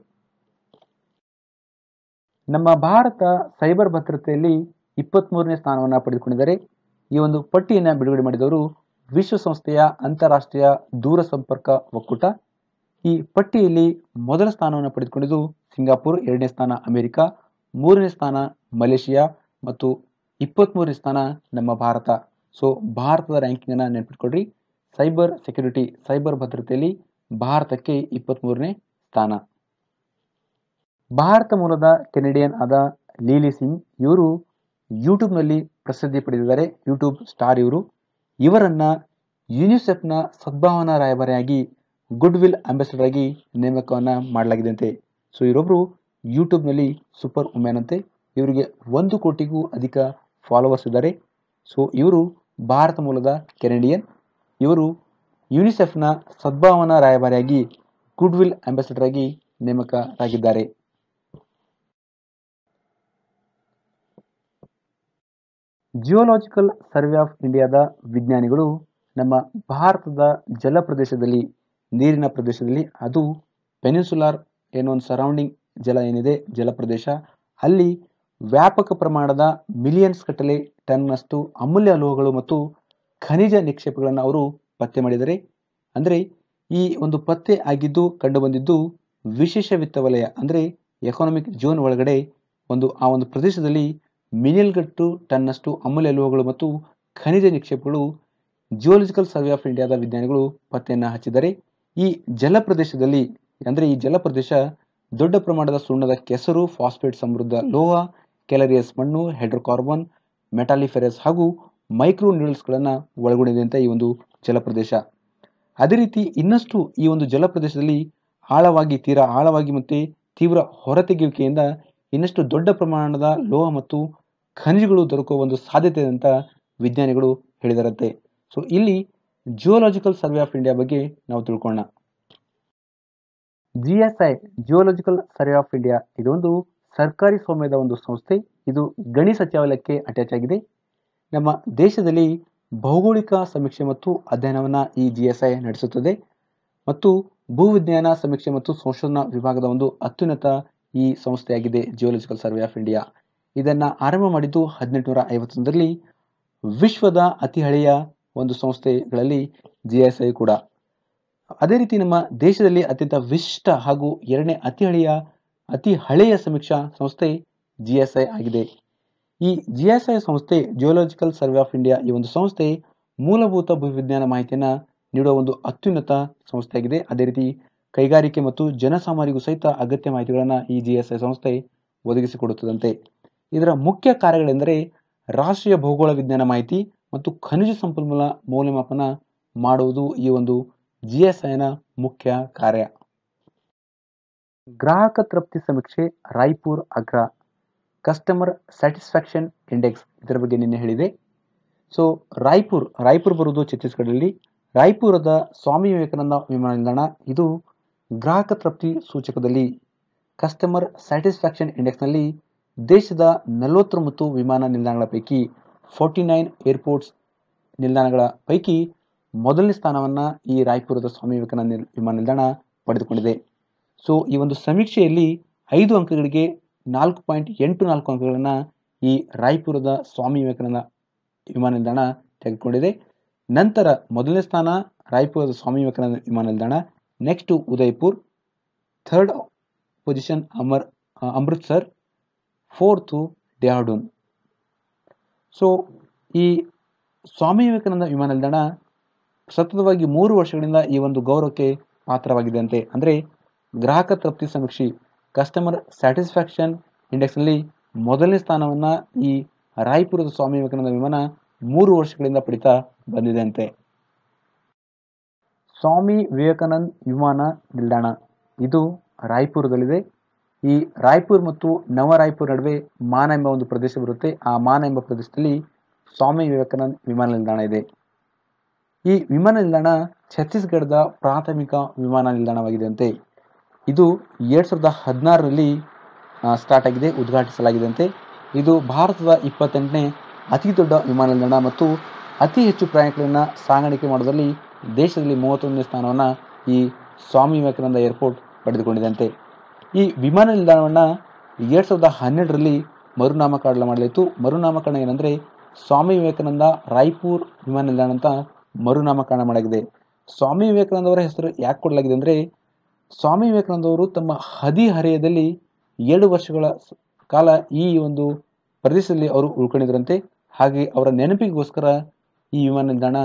ನಮ್ಮ ಭಾರತ ಸೈಬರ್ ಭದ್ರತೆಯಲ್ಲಿ 23ನೇ ಸ್ಥಾನವನ್ನು ಪಡೆದುಕೊಂಡಿದ್ದಾರೆ. ಈ ಒಂದು ಪಟ್ಟಿಯನ್ನು ಬಿಡುಗಡೆ ಮಾಡಿದವರು ವಿಶ್ವಸಂಸ್ಥೆಯ ಅಂತಾರಾಷ್ಟ್ರೀಯ ದೂರಸಂಪರ್ಕ ಒಕ್ಕೂಟ. ಈ ಪಟ್ಟಿಯಲ್ಲಿ ಮೊದಲ ಸ್ಥಾನವನ್ನು ಪಡೆದುಕೊಂಡಿದ್ದು ಸಿಂಗಾಪುರ್, 2ನೇ ಸ್ಥಾನ ಅಮೆರಿಕ, 3ನೇ ಸ್ಥಾನ ಮಲೇಷಿಯಾ ಮತ್ತು 23ನೇ ಸ್ಥಾನ ನಮ್ಮ ಭಾರತ. ಸೊ ಭಾರತದ ರ್ಯಾಂಕಿಂಗ್ ಅನ್ನು ನೆನಪಿಟ್ಕೊಳ್ರಿ. ಸೈಬರ್ ಸೆಕ್ಯೂರಿಟಿ, ಸೈಬರ್ ಭದ್ರತೆಯಲ್ಲಿ ಭಾರತಕ್ಕೆ 23ನೇ ಸ್ಥಾನ. ಭಾರತ ಮೂಲದ ಕೆನಡಿಯನ್ ಆದ ಲೀಲಿ ಸಿಂಗ್ ಇವರು ಯೂಟ್ಯೂಬ್ನಲ್ಲಿ ಪ್ರಸಿದ್ಧಿ ಪಡೆದಿದ್ದಾರೆ. ಯೂಟ್ಯೂಬ್ ಸ್ಟಾರ್ ಇವರು. ಇವರನ್ನ ಯುನಿಸೆಫ್ನ ಸದ್ಭಾವನಾ ರಾಯಭಾರಿಯಾಗಿ ಗುಡ್ ವಿಲ್ ಅಂಬಾಸಿಡರ್ ಆಗಿ ನೇಮಕವನ್ನ ಮಾಡಲಾಗಿದೆಯಂತೆ. ಸೊ ಇವರೊಬ್ರು ಯೂಟ್ಯೂಬ್ನಲ್ಲಿ ಸೂಪರ್ ವುಮೆನ್ ಅಂತೆ. ಇವರಿಗೆ 1 ಕೋಟಿಗೂ ಅಧಿಕ ಫಾಲೋವರ್ಸ್ ಇದ್ದಾರೆ. ಸೊ ಇವರು ಭಾರತ ಮೂಲದ ಕೆನಡಿಯನ್. ಇವರು ಯುನಿಸೆಫ್ನ ಸದ್ಭಾವನಾ ರಾಯಭಾರಿಯಾಗಿ ಗುಡ್ ವಿಲ್ ಅಂಬಾಸಿಡರ್ ಆಗಿ ನೇಮಕರಾಗಿದ್ದಾರೆ. ಜಿಯೋಲಾಜಿಕಲ್ ಸರ್ವೆ ಆಫ್ ಇಂಡಿಯಾದ ವಿಜ್ಞಾನಿಗಳು ನಮ್ಮ ಭಾರತದ ಜಲ ಪ್ರದೇಶದಲ್ಲಿ, ನೀರಿನ ಪ್ರದೇಶದಲ್ಲಿ, ಅದು ಪೆನಿನ್ಸುಲಾರ್ ಏನೋ ಒಂದು ಸರೌಂಡಿಂಗ್ ಜಲ ಏನಿದೆ ಜಲಪ್ರದೇಶ, ಅಲ್ಲಿ ವ್ಯಾಪಕ ಪ್ರಮಾಣದ ಮಿಲಿಯನ್ಸ್ ಗಟ್ಟಲೆ ಟನ್ನಷ್ಟು ಅಮೂಲ್ಯ ಲೋಹಗಳು ಮತ್ತು ಖನಿಜ ನಿಕ್ಷೇಪಗಳನ್ನು ಅವರು ಪತ್ತೆ ಮಾಡಿದ್ದಾರೆ. ಅಂದರೆ ಈ ಒಂದು ಪತ್ತೆ ಆಗಿದ್ದು ಕಂಡು ಬಂದಿದ್ದು ವಿಶೇಷ ವಿತ್ತ ವಲಯ ಅಂದರೆ ಎಕಾನಮಿಕ್ ಝೋನ್ ಒಳಗಡೆ ಆ ಒಂದು ಪ್ರದೇಶದಲ್ಲಿ ಮಿಲಿಯನ್ಗಟ್ಟು ಟನ್ನಷ್ಟು ಅಮೂಲ್ಯ ಲೋಹಗಳು ಮತ್ತು ಖನಿಜ ನಿಕ್ಷೇಪಗಳು ಜಿಯೋಲಾಜಿಕಲ್ ಸರ್ವೆ ಆಫ್ ಇಂಡಿಯಾದ ವಿಜ್ಞಾನಿಗಳು ಪತ್ತೆಯನ್ನು ಹಚ್ಚಿದ್ದಾರೆ. ಈ ಜಲಪ್ರದೇಶದಲ್ಲಿ ಅಂದರೆ ಈ ಜಲಪ್ರದೇಶ ದೊಡ್ಡ ಪ್ರಮಾಣದ ಸುಣ್ಣದ ಕೆಸರು, ಫಾಸ್ಫೇಟ್ ಸಮೃದ್ಧ ಲೋಹ, ಕ್ಯಾಲರಿಯಸ್ ಮಣ್ಣು, ಹೈಡ್ರೋಕಾರ್ಬನ್, ಮೆಟಾಲಿಫೆರಸ್ ಹಾಗೂ ಮೈಕ್ರೋ ನ್ಯೂಡಲ್ಸ್ಗಳನ್ನು ಒಳಗೊಂಡಿದೆ ಅಂತ ಈ ಒಂದು ಜಲಪ್ರದೇಶ. ಅದೇ ರೀತಿ ಇನ್ನಷ್ಟು ಈ ಒಂದು ಜಲಪ್ರದೇಶದಲ್ಲಿ ತೀರಾ ಆಳವಾಗಿ ಮತ್ತೆ ತೀವ್ರ ಹೊರತೆಗೆಯುವಿಕೆಯಿಂದ ಇನ್ನಷ್ಟು ದೊಡ್ಡ ಪ್ರಮಾಣದ ಲೋಹ ಮತ್ತು ಖನಿಜಗಳು ದೊರಕುವ ಒಂದು ಸಾಧ್ಯತೆ ಇದೆ ಅಂತ ವಿಜ್ಞಾನಿಗಳು ಹೇಳಿದಾರಂತೆ. ಸೊ ಇಲ್ಲಿ ಜಿಯೋಲಾಜಿಕಲ್ ಸರ್ವೆ ಆಫ್ ಇಂಡಿಯಾ ಬಗ್ಗೆ ನಾವು ತಿಳ್ಕೊಳ್ಳೋಣ. GSI geological survey of India ಇದೊಂದು ಸರ್ಕಾರಿ ಸ್ವಾಮ್ಯದ ಒಂದು ಸಂಸ್ಥೆ. ಇದು ಗಣಿ ಸಚಿವಾಲಯಕ್ಕೆ ಅಟ್ಯಾಚ್ ಆಗಿದೆ. ನಮ್ಮ ದೇಶದಲ್ಲಿ ಭೌಗೋಳಿಕ ಸಮೀಕ್ಷೆ ಮತ್ತು ಅಧ್ಯಯನವನ್ನು ಈ GSI ನಡೆಸುತ್ತದೆ ಮತ್ತು ಭೂವಿಜ್ಞಾನ ಸಮೀಕ್ಷೆ ಮತ್ತು ಸಂಶೋಧನಾ ವಿಭಾಗದ ಒಂದು ಅತ್ಯುನ್ನತ ಈ ಸಂಸ್ಥೆಯಾಗಿದೆ ಜಿಯೋಲಾಜಿಕಲ್ ಸರ್ವೆ ಆಫ್ ಇಂಡಿಯಾ. ಇದನ್ನ ಆರಂಭ ಮಾಡಿದ್ದು 1851ರಲ್ಲಿ. ವಿಶ್ವದ ಅತಿ ಹಳೆಯ ಒಂದು ಸಂಸ್ಥೆಗಳಲ್ಲಿ GSI ಕೂಡ. ಅದೇ ರೀತಿ ನಮ್ಮ ದೇಶದಲ್ಲಿ ಅತ್ಯಂತ ವಿಶಿಷ್ಟ ಹಾಗೂ 2ನೇ ಅತಿ ಹಳೆಯ ಸಮೀಕ್ಷಾ ಸಂಸ್ಥೆ GSI ಆಗಿದೆ. ಈ GSI ಸಂಸ್ಥೆ ಜಿಯೋಲಾಜಿಕಲ್ ಸರ್ವೆ ಆಫ್ ಇಂಡಿಯಾ ಈ ಒಂದು ಸಂಸ್ಥೆ ಮೂಲಭೂತ ಭೂವಿಜ್ಞಾನ ಮಾಹಿತಿಯನ್ನು ನೀಡುವ ಒಂದು ಅತ್ಯುನ್ನತ ಸಂಸ್ಥೆಯಾಗಿದೆ. ಅದೇ ರೀತಿ ಕೈಗಾರಿಕೆ ಮತ್ತು ಜನಸಾಮಾನ್ಯರಿಗೂ ಸಹಿತ ಅಗತ್ಯ ಮಾಹಿತಿಗಳನ್ನು ಈ GSI ಸಂಸ್ಥೆ ಒದಗಿಸಿಕೊಡುತ್ತದಂತೆ. ಇದರ ಮುಖ್ಯ ಕಾರ್ಯಗಳೆಂದರೆ ರಾಷ್ಟ್ರೀಯ ಭೌಗೋಳ ವಿಜ್ಞಾನ ಮಾಹಿತಿ ಮತ್ತು ಖನಿಜ ಸಂಪನ್ಮೂಲ ಮೌಲ್ಯಮಾಪನ ಮಾಡುವುದು ಈ ಒಂದು GSIನ ಮುಖ್ಯ ಕಾರ್ಯ. ಗ್ರಾಹಕ ತೃಪ್ತಿ ಸಮೀಕ್ಷೆ ರಾಯ್ಪುರ್ ಅಗ್ರ, ಕಸ್ಟಮರ್ ಸ್ಯಾಟಿಸ್ಫ್ಯಾಕ್ಷನ್ ಇಂಡೆಕ್ಸ್ ಇದರ ಬಗ್ಗೆ ನಿನ್ನೆ ಹೇಳಿದೆ. ಸೊ ರಾಯ್ಪುರ್ ಬರುವುದು ಛತ್ತೀಸ್ಗಢದಲ್ಲಿ. ರಾಯ್ಪುರದ ಸ್ವಾಮಿ ವಿವೇಕಾನಂದ ವಿಮಾನ ನಿಲ್ದಾಣ ಇದು ಗ್ರಾಹಕ ತೃಪ್ತಿ ಸೂಚಕದಲ್ಲಿ ಕಸ್ಟಮರ್ ಸ್ಯಾಟಿಸ್ಫ್ಯಾಕ್ಷನ್ ಇಂಡೆಕ್ಸ್ನಲ್ಲಿ ದೇಶದ 49 ವಿಮಾನ ನಿಲ್ದಾಣಗಳ ಪೈಕಿ 49 ಏರ್ಪೋರ್ಟ್ಸ್ ನಿಲ್ದಾಣಗಳ ಪೈಕಿ ಮೊದಲನೇ ಸ್ಥಾನವನ್ನು ಈ ರಾಯ್ಪುರದ ಸ್ವಾಮಿ ವಿವೇಕಾನಂದ ವಿಮಾನ ನಿಲ್ದಾಣ ಪಡೆದುಕೊಂಡಿದೆ. ಸೊ ಈ ಒಂದು ಸಮೀಕ್ಷೆಯಲ್ಲಿ 5 ಅಂಕಗಳಿಗೆ 4.84 ಅಂಕಗಳನ್ನು ಈ ರಾಯ್ಪುರದ ಸ್ವಾಮಿ ವಿವೇಕಾನಂದ ವಿಮಾನ ನಿಲ್ದಾಣ ತೆಗೆದುಕೊಂಡಿದೆ. ನಂತರ ಮೊದಲನೇ ಸ್ಥಾನ ರಾಯ್ಪುರದ ಸ್ವಾಮಿ ವಿವೇಕಾನಂದ ವಿಮಾನ ನಿಲ್ದಾಣ, next Udaipur, third position Amritsar, fourth Dehradun. So ಈ ಸ್ವಾಮಿ ವಿವೇಕಾನಂದ ವಿಮಾನ ನಿಲ್ದಾಣ ಸತತವಾಗಿ 3 ವರ್ಷಗಳಿಂದ ಈ ಒಂದು ಗೌರವಕ್ಕೆ ಪಾತ್ರವಾಗಿದೆ ಅಂತೆ. ಅಂದರೆ ಗ್ರಾಹಕ ತೃಪ್ತಿ ಸಮೀಕ್ಷೆ ಕಸ್ಟಮರ್ ಸ್ಯಾಟಿಸ್ಫ್ಯಾಕ್ಷನ್ ಇಂಡೆಕ್ಸ್ನಲ್ಲಿ ಮೊದಲನೇ ಸ್ಥಾನವನ್ನು ಈ ರಾಯ್ಪುರದ ಸ್ವಾಮಿ ವಿವೇಕಾನಂದ ವಿಮಾನ 3 ವರ್ಷಗಳಿಂದ ಪಡಿತಾ ಬಂದಿದೆ ಅಂತೆ. ಸ್ವಾಮಿ ವಿವೇಕಾನಂದ ವಿಮಾನ ನಿಲ್ದಾಣ ಇದು ರಾಯ್ಪುರದಲ್ಲಿದೆ. ಈ ರಾಯ್ಪುರ್ ಮತ್ತು ನವ ರಾಯ್ಪುರ್ ನಡುವೆ ಮಾನ ಎಂಬ ಒಂದು ಪ್ರದೇಶ ಬರುತ್ತೆ. ಆ ಮಾನ ಎಂಬ ಪ್ರದೇಶದಲ್ಲಿ ಸ್ವಾಮಿ ವಿವೇಕಾನಂದ ವಿಮಾನ ನಿಲ್ದಾಣ ಇದೆ. ಈ ವಿಮಾನ ನಿಲ್ದಾಣ ಛತ್ತೀಸ್ಗಢದ ಪ್ರಾಥಮಿಕ ವಿಮಾನ ನಿಲ್ದಾಣವಾಗಿದೆ ಅಂತೆ. ಇದು 2016ರಲ್ಲಿ ಸ್ಟಾರ್ಟ್ ಆಗಿದೆ, ಉದ್ಘಾಟಿಸಲಾಗಿದೆ ಅಂತೆ. ಇದು ಭಾರತದ 28ನೇ ಅತಿ ದೊಡ್ಡ ವಿಮಾನ ನಿಲ್ದಾಣ ಮತ್ತು ಅತಿ ಹೆಚ್ಚು ಪ್ರಯಾಣಿಕರನ್ನು ಸಾಗಾಣಿಕೆ ಮಾಡೋದ್ರಲ್ಲಿ ದೇಶದಲ್ಲಿ 31ನೇ ಸ್ಥಾನವನ್ನು ಈ ಸ್ವಾಮಿ ವಿವೇಕಾನಂದ ಏರ್ಪೋರ್ಟ್ ಪಡೆದುಕೊಂಡಿದೆ ಅಂತೆ. ಈ ವಿಮಾನ ನಿಲ್ದಾಣವನ್ನು 2012ರಲ್ಲಿ ಮರುನಾಮಕರಣ ಮಾಡಲಾಯಿತು. ಮರುನಾಮಕರಣ ಏನಂದರೆ ಸ್ವಾಮಿ ವಿವೇಕಾನಂದ ರಾಯ್ಪುರ್ ವಿಮಾನ ನಿಲ್ದಾಣ ಅಂತ ಮರುನಾಮಕರಣ ಮಾಡಲಾಗಿದೆ. ಸ್ವಾಮಿ ವಿವೇಕಾನಂದ ಅವರ ಹೆಸರು ಯಾಕೆ ಕೊಡಲಾಗಿದೆ ಅಂದರೆ ಸ್ವಾಮಿ ವಿವೇಕಾನಂದ ಅವರು ತಮ್ಮ ಹದಿಹರೆಯದಲ್ಲಿ 7 ವರ್ಷಗಳ ಕಾಲ ಈ ಒಂದು ಪ್ರದೇಶದಲ್ಲಿ ಅವರು ಉಳ್ಕೊಂಡಿದ್ರಂತೆ. ಹಾಗೆ ಅವರ ನೆನಪಿಗೋಸ್ಕರ ಈ ವಿಮಾನ ನಿಲ್ದಾಣ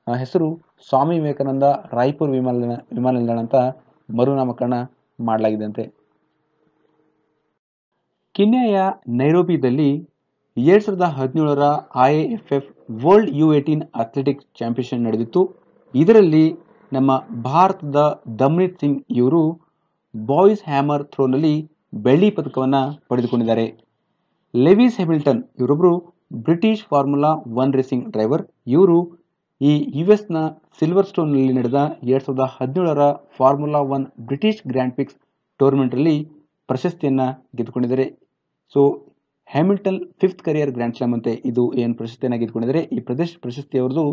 ಹೆಸರು ಸ್ವಾಮಿ ವಿವೇಕಾನಂದ ರಾಯ್ಪುರ್ ವಿಮಾನ ನಿಲ್ದಾಣ ಅಂತ ಮರುನಾಮಕರಣ ಮಾಡಲಾಗಿದೆಯಂತೆ. ಕೆನ್ಯಾಯ ನೈರೋಬಿದಲ್ಲಿ 2017ರ IAFF world U18 athletics championship ನಡೆದಿತ್ತು. ಇದರಲ್ಲಿ ನಮ್ಮ ಭಾರತದ ದಮ್ನೀತ್ ಸಿಂಗ್ ಇವರು ಬಾಯ್ಸ್ ಹ್ಯಾಮರ್ ಥ್ರೋನಲ್ಲಿ ಬೆಳ್ಳಿ ಪದಕವನ್ನು ಪಡೆದುಕೊಂಡಿದ್ದಾರೆ. ಲೆವಿಸ್ ಹ್ಯಾಮಿಲ್ಟನ್ ಇವರೊಬ್ಬರು ಬ್ರಿಟಿಷ್ ಫಾರ್ಮುಲಾ 1 ರೇಸಿಂಗ್ ಡ್ರೈವರ್. ಇವರು ಈ US ಸಿಲ್ವರ್ ಸ್ಟೋನ್ನಲ್ಲಿ ನಡೆದ 2017ರ ಫಾರ್ಮುಲಾ 1 ಬ್ರಿಟಿಷ್ ಗ್ರ್ಯಾಂಡ್ ಪಿಕ್ಸ್ ಟೂರ್ನಮೆಂಟಲ್ಲಿ ಪ್ರಶಸ್ತಿಯನ್ನು ಗೆದ್ದುಕೊಂಡಿದ್ದಾರೆ. So Hamilton 5th career grand slam ಅಂತೆ ಇದು ಏನು ಪ್ರಶಸ್ತಿಯನ್ನು ಗೆದ್ದುಕೊಂಡಿದ್ದಾರೆ. ಈ ಪ್ರಶಸ್ತಿ ಅವರದು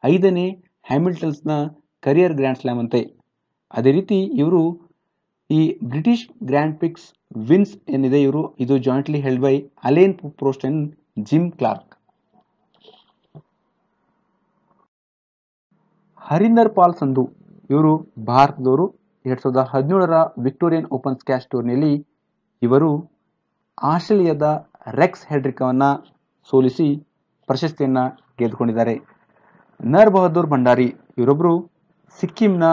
5ನೇ ಹ್ಯಾಮಿಲ್ಟನ್ಸ್ನ ಕರಿಯರ್ ಗ್ರ್ಯಾಂಡ್ ಸ್ಲಾಮ್ ಅಂತೆ. ಅದೇ ರೀತಿ ಇವರು ಈ ಬ್ರಿಟಿಷ್ ಗ್ರ್ಯಾಂಡ್ ಪಿಕ್ಸ್ ವಿನ್ಸ್ ಏನಿದೆ ಇದು jointly held by Alain Prost and Jim Clark. Harinder Pal Sandhu ಇವರು ಭಾರತದವರು. 2017ರ ವಿಕ್ಟೋರಿಯನ್ ಓಪನ್ ಸ್ಕ್ವಾಷ್ ಟೂರ್ನಿಯಲ್ಲಿ ಇವರು ಆಸ್ಟ್ರೇಲಿಯಾದ ರೆಕ್ಸ್ ಹೆಡ್ರಿಕವನ್ನು ಸೋಲಿಸಿ ಪ್ರಶಸ್ತಿಯನ್ನು ಗೆದ್ದುಕೊಂಡಿದ್ದಾರೆ. ನರ್ ಬಹದ್ದೂರ್ ಭಂಡಾರಿ ಇವರೊಬ್ಬರು ಸಿಕ್ಕಿಂನ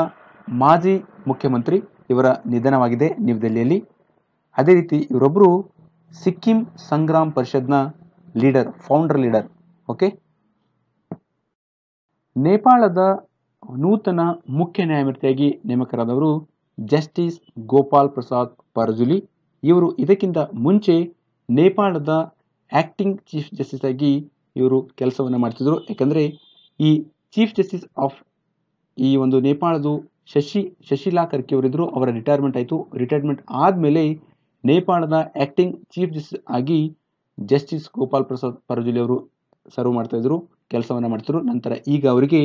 ಮಾಜಿ ಮುಖ್ಯಮಂತ್ರಿ. ಇವರ ನಿಧನವಾಗಿದೆ ನ್ಯೂದೆಹಲಿಯಲ್ಲಿ. ಅದೇ ರೀತಿ ಇವರೊಬ್ಬರು ಸಿಕ್ಕಿಂ ಸಂಗ್ರಾಮ್ ಪರಿಷತ್ನ ಫೌಂಡರ್ ಲೀಡರ್. ಓಕೆ. ನೇಪಾಳದ ನೂತನ ಮುಖ್ಯ ನ್ಯಾಯಮೂರ್ತಿಯಾಗಿ ನೇಮಕರಾದವರು ಜಸ್ಟಿಸ್ ಗೋಪಾಲ್ ಪ್ರಸಾದ್ ಪರಜುಲಿ. ಇವರು ಇದಕ್ಕಿಂತ ಮುಂಚೆ ನೇಪಾಳದ ಆಕ್ಟಿಂಗ್ ಚೀಫ್ ಜಸ್ಟಿಸ್ ಆಗಿ ಇವರು ಕೆಲಸವನ್ನು ಮಾಡ್ತಿದ್ರು. ಯಾಕಂದರೆ ಈ ಚೀಫ್ ಜಸ್ಟಿಸ್ ಆಫ್ ಈ ಒಂದು ನೇಪಾಳದ ಶಶಿಲಾ ಕರ್ಕಿ ಅವರಿದ್ದರು. ಅವರ ರಿಟೈರ್ಮೆಂಟ್ ಆಯಿತು. ರಿಟೈರ್ಮೆಂಟ್ ಆದಮೇಲೆ ನೇಪಾಳದ ಆಕ್ಟಿಂಗ್ ಚೀಫ್ ಜಸ್ಟಿಸ್ ಆಗಿ ಜಸ್ಟಿಸ್ ಗೋಪಾಲ್ ಪ್ರಸಾದ್ ಪರಜುಲಿ ಅವರು ಸರ್ವ್ ಮಾಡ್ತಾಯಿದ್ರು, ಕೆಲಸವನ್ನು ಮಾಡ್ತಿದ್ರು. ನಂತರ ಈಗ ಅವರಿಗೆ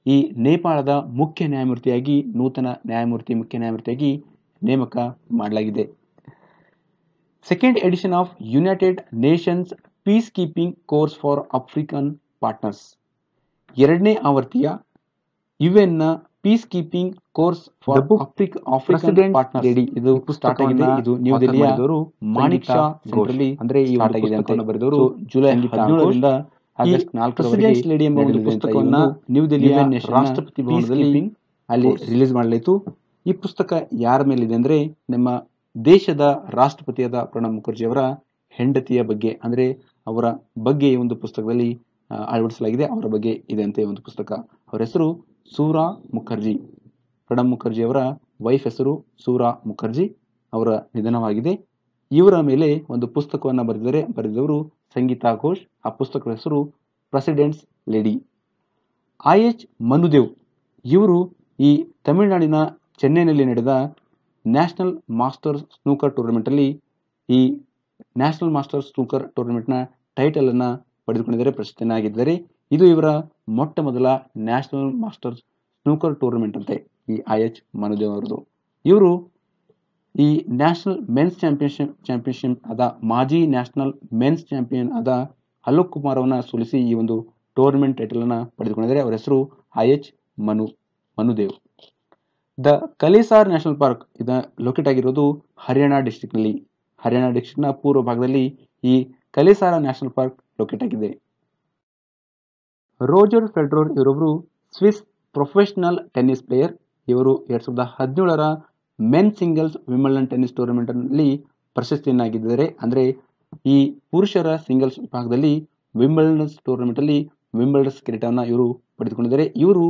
ಈ ನೇಪಾಳದ ಮುಖ್ಯ ನ್ಯಾಯಮೂರ್ತಿಯಾಗಿ ನೂತನ ಮುಖ್ಯ ನ್ಯಾಯಮೂರ್ತಿಯಾಗಿ ನೇಮಕ ಮಾಡಲಾಗಿದೆ. Second edition of United Nations peacekeeping course for African partners. 2ನೇ ಆವೃತ್ತಿಯ ಯುಎನ್ನ peacekeeping course for African partners ಇದು ಸ್ಟಾರ್ಟ್ ಆಗಿದೆ. ಇದು ನ್ಯೂ ದೆಹಲಿಯ ಮಾಣಿಕ್ ಶಾ ಸೆಂಟರ್ಲಿ ಅಂದ್ರೆ ಈ ಪುಸ್ತಕವನ್ನು ಬರೆದವರು ಜುಲೈ 17ರಿಂದ ಆಗಸ್ಟ್ 4ರವರೆಗೆ ಲೇಡಿ ಎಂಬ ಒಂದು ಪುಸ್ತಕವನ್ನು ನ್ಯೂ ದೆಹಲಿಯ ರಾಷ್ಟ್ರಪತಿ ಭವನದಲ್ಲಿ ಅಲ್ಲಿ ರಿಲೀಸ್ ಮಾಡಲಾಯಿತು. ಈ ಪುಸ್ತಕ ಯಾರ ಮೇಲಿದೆ ಅಂದ್ರೆ ನಮ್ಮ ದೇಶದ ರಾಷ್ಟ್ರಪತಿಯಾದ ಪ್ರಣಬ್ ಮುಖರ್ಜಿ ಅವರ ಹೆಂಡತಿಯ ಬಗ್ಗೆ, ಅಂದ್ರೆ ಅವರ ಬಗ್ಗೆ ಈ ಒಂದು ಪುಸ್ತಕದಲ್ಲಿ ಅಳವಡಿಸಲಾಗಿದೆ. ಅವರ ಬಗ್ಗೆ ಇದೆ ಅಂತ ಒಂದು ಪುಸ್ತಕ. ಅವರ ಹೆಸರು ಸೂರಾ ಮುಖರ್ಜಿ. ಪ್ರಣಬ್ ಮುಖರ್ಜಿ ಅವರ ವೈಫ್ ಹೆಸರು ಸೂರಾ ಮುಖರ್ಜಿ. ಅವರ ನಿಧನವಾಗಿದೆ. ಇವರ ಮೇಲೆ ಒಂದು ಪುಸ್ತಕವನ್ನು ಬರೆದವರು ಸಂಗೀತಾ ಘೋಷ್. ಆ ಪುಸ್ತಕದ ಹೆಸರು ಪ್ರೆಸಿಡೆಂಟ್ಸ್ ಲೇಡಿ. IH ಮನುದೇವ್ ಇವರು ಈ ತಮಿಳುನಾಡಿನ ಚೆನ್ನೈನಲ್ಲಿ ನಡೆದ ನ್ಯಾಷನಲ್ ಮಾಸ್ಟರ್ಸ್ ಸ್ನೂಕರ್ ಟೂರ್ನಮೆಂಟಲ್ಲಿ ಈ ನ್ಯಾಷನಲ್ ಮಾಸ್ಟರ್ಸ್ ಸ್ನೂಕರ್ ಟೂರ್ನಮೆಂಟ್ನ ಟೈಟಲನ್ನು ಪಡೆದುಕೊಂಡಿದ್ದಾರೆ, ಪ್ರಶಸ್ತಿಯನ್ನು ಆಗಿದ್ದಾರೆ. ಇದು ಇವರ ಮೊಟ್ಟ ಮೊದಲ ನ್ಯಾಷನಲ್ ಮಾಸ್ಟರ್ಸ್ ಸ್ನೂಕರ್ ಟೂರ್ನಮೆಂಟ್ ಅಂತೆ ಈ IH ಮನುದೇವ್ ಅವರದು. ಇವರು ಈ ನ್ಯಾಷನಲ್ ಮೆನ್ಸ್ ಚಾಂಪಿಯನ್ಶಿಪ್ ಆದ ಮಾಜಿ ನ್ಯಾಷನಲ್ ಮೆನ್ಸ್ ಚಾಂಪಿಯನ್ ಆದ ಅಲೋಕ್ ಕುಮಾರ್ ಅವನ್ನ ಸೋಲಿಸಿ ಈ ಒಂದು ಟೂರ್ನಮೆಂಟ್ ಟೈಟಲ್ ಅನ್ನ ಪಡೆದುಕೊಂಡಿದ್ದಾರೆ. ಅವರ ಹೆಸರು IH Manudev. The Kalesar national park ಇದು ಲೊಕೇಟ್ ಆಗಿರೋದು ಹರಿಯಾಣ ಡಿಸ್ಟ್ರಿಕ್ಟ್ನಲ್ಲಿ. ಹರಿಯಾಣ ಡಿಸ್ಟ್ರಿಕ್ಟ್ನ ಪೂರ್ವ ಭಾಗದಲ್ಲಿ ಈ ಕಲೇಸಾರ ನ್ಯಾಷನಲ್ ಪಾರ್ಕ್ ಲೊಕೇಟ್ ಆಗಿದೆ. ರೋಜರ್ ಫೆಡರರ್ ಇವರೊಬ್ಬರು ಸ್ವಿಸ್ ಪ್ರೊಫೆಷನಲ್ ಟೆನ್ನಿಸ್ ಪ್ಲೇಯರ್. ಇವರು 2017ರ men singles Wimbledon tennis tournament ನಲ್ಲಿ ಪ್ರಶಸ್ತಿಯನ್ನಾಗಿದ್ದಾರೆ. ಅಂದ್ರೆ ಈ ಪುರುಷರ ಸಿಂಗಲ್ಸ್ ವಿಭಾಗದಲ್ಲಿ ವಿಂಬಲ್ಡನ್ ಟೂರ್ನಮೆಂಟ್ ಅಲ್ಲಿ ವಿಂಬಲ್ಡನ್ಸ್ ಕಿರೀಟವನ್ನು ಇವರು ಪಡೆದುಕೊಂಡಿದ್ದಾರೆ. ಇವರು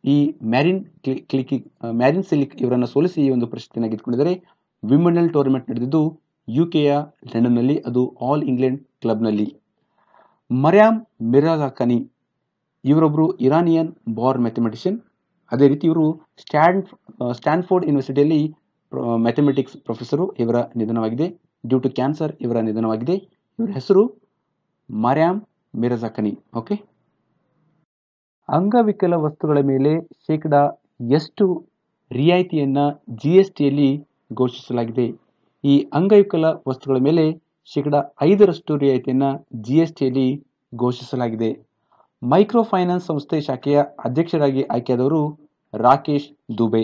ಈ ಮ್ಯಾರಿನ್ ಸಿಲಿಕ್ ಇವರನ್ನು ಸೋಲಿಸಿ ಈ ಒಂದು ಪ್ರಶಸ್ತಿಯನ್ನು ಗೆದ್ದುಕೊಂಡಿದ್ದಾರೆ. ವಿಂಬಲ್ಡನ್ ಟೂರ್ನಮೆಂಟ್ ನಡೆದಿದ್ದು UKಯ ಲಂಡನ್ನಲ್ಲಿ, ಅದು ಆಲ್ ಇಂಗ್ಲೆಂಡ್ ಕ್ಲಬ್ನಲ್ಲಿ. ಮರ್ಯಾಮ್ ಮಿರ್ಜಾಖಾನಿ ಇವರೊಬ್ಬರು ಇರಾನಿಯನ್ ಬಾರ್ ಮ್ಯಾಥಮೆಟಿಷಿಯನ್. ಅದೇ ರೀತಿ ಇವರು ಸ್ಟ್ಯಾನ್ಫೋರ್ಡ್ ಯೂನಿವರ್ಸಿಟಿಯಲ್ಲಿ ಮ್ಯಾಥಮೆಟಿಕ್ಸ್ ಪ್ರೊಫೆಸರು. ಇವರ ನಿಧನವಾಗಿದೆ. ಡ್ಯೂ ಟು ಕ್ಯಾನ್ಸರ್ ಇವರ ನಿಧನವಾಗಿದೆ. ಇವರ ಹೆಸರು ಮರ್ಯಾಮ್ ಮಿರ್ಜಾಖಾನಿ. ಓಕೆ. ಅಂಗವಿಕಲ ವಸ್ತುಗಳ ಮೇಲೆ ಶೇಕಡ ಎಷ್ಟು ರಿಯಾಯಿತಿಯನ್ನ GSTಯಲ್ಲಿ ಘೋಷಿಸಲಾಗಿದೆ? ಈ ಅಂಗವಿಕಲ ವಸ್ತುಗಳ ಮೇಲೆ ಶೇಕಡ 5% ರಿಯಾಯಿತಿಯನ್ನ GSTಯಲ್ಲಿ ಘೋಷಿಸಲಾಗಿದೆ. ಮೈಕ್ರೋ ಫೈನಾನ್ಸ್ ಸಂಸ್ಥೆ ಶಾಖೆಯ ಅಧ್ಯಕ್ಷರಾಗಿ ಆಯ್ಕೆಯಾದವರು ರಾಕೇಶ್ ದುಬೆ.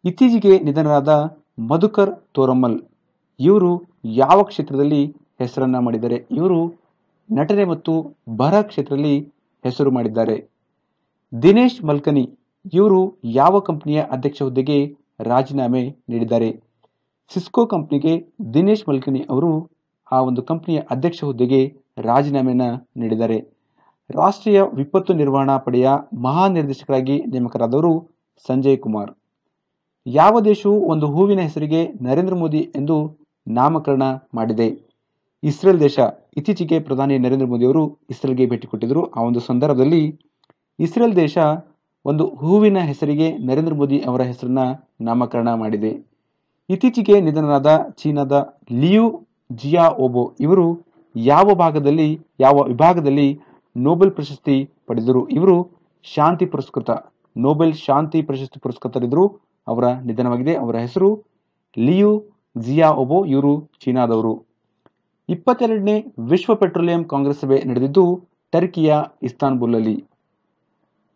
ಇತ್ತೀಚೆಗೆ ನಿಧನರಾದ ಮಧುಕರ್ ತೋರಮ್ಮಲ್ ಇವರು ಯಾವ ಕ್ಷೇತ್ರದಲ್ಲಿ ಹೆಸರನ್ನ ಮಾಡಿದ್ದಾರೆ? ಇವರು ನಟನೆ ಮತ್ತು ಬರಹ ಕ್ಷೇತ್ರದಲ್ಲಿ ಹೆಸರು ಮಾಡಿದ್ದಾರೆ. ದಿನೇಶ್ ಮಲ್ಕನಿ ಇವರು ಯಾವ ಕಂಪನಿಯ ಅಧ್ಯಕ್ಷ ಹುದ್ದೆಗೆ ರಾಜೀನಾಮೆ ನೀಡಿದ್ದಾರೆ? ಸಿಸ್ಕೋ ಕಂಪನಿಗೆ ದಿನೇಶ್ ಮಲ್ಕನಿ ಅವರು ಆ ಒಂದು ಕಂಪನಿಯ ಅಧ್ಯಕ್ಷ ಹುದ್ದೆಗೆ ರಾಜೀನಾಮೆಯನ್ನ ನೀಡಿದ್ದಾರೆ. ರಾಷ್ಟ್ರೀಯ ವಿಪತ್ತು ನಿರ್ವಹಣಾ ಪಡೆಯ ಮಹಾನಿರ್ದೇಶಕರಾಗಿ ನೇಮಕರಾದವರು ಸಂಜಯ್ ಕುಮಾರ್. ಯಾವ ದೇಶವು ಒಂದು ಹೂವಿನ ಹೆಸರಿಗೆ ನರೇಂದ್ರ ಮೋದಿ ಎಂದು ನಾಮಕರಣ ಮಾಡಿದೆ? ಇಸ್ರೇಲ್ ದೇಶ. ಇತ್ತೀಚೆಗೆ ಪ್ರಧಾನಿ ನರೇಂದ್ರ ಮೋದಿ ಅವರು ಇಸ್ರೇಲ್ಗೆ ಭೇಟಿ ಕೊಟ್ಟಿದ್ದರು. ಆ ಒಂದು ಸಂದರ್ಭದಲ್ಲಿ ಇಸ್ರೇಲ್ ದೇಶ ಒಂದು ಹೂವಿನ ಹೆಸರಿಗೆ ನರೇಂದ್ರ ಮೋದಿ ಅವರ ಹೆಸರನ್ನ ನಾಮಕರಣ ಮಾಡಿದೆ. ಇತ್ತೀಚೆಗೆ ನಿಧನರಾದ ಚೀನಾದ ಲಿಯು ಜಿಯಾಒಬೊ ಇವರು ಯಾವ ವಿಭಾಗದಲ್ಲಿ ನೊಬೆಲ್ ಪ್ರಶಸ್ತಿ ಪಡೆದರು? ಇವರು ಶಾಂತಿ ಪುರಸ್ಕೃತ, ನೊಬೆಲ್ ಶಾಂತಿ ಪ್ರಶಸ್ತಿ ಪುರಸ್ಕೃತರಿದ್ದರು. ಅವರ ನಿಧನವಾಗಿದೆ. ಅವರ ಹೆಸರು ಲಿಯು ಜಿಯಾಒಬೊ. ಇವರು ಚೀನಾದವರು. 22ನೇ ವಿಶ್ವ ಪೆಟ್ರೋಲಿಯಂ ಕಾಂಗ್ರೆಸ್ ಸಭೆ ನಡೆದಿದ್ದು ಟರ್ಕಿಯ ಇಸ್ತಾನ್ಬುಲ್ನಲ್ಲಿ.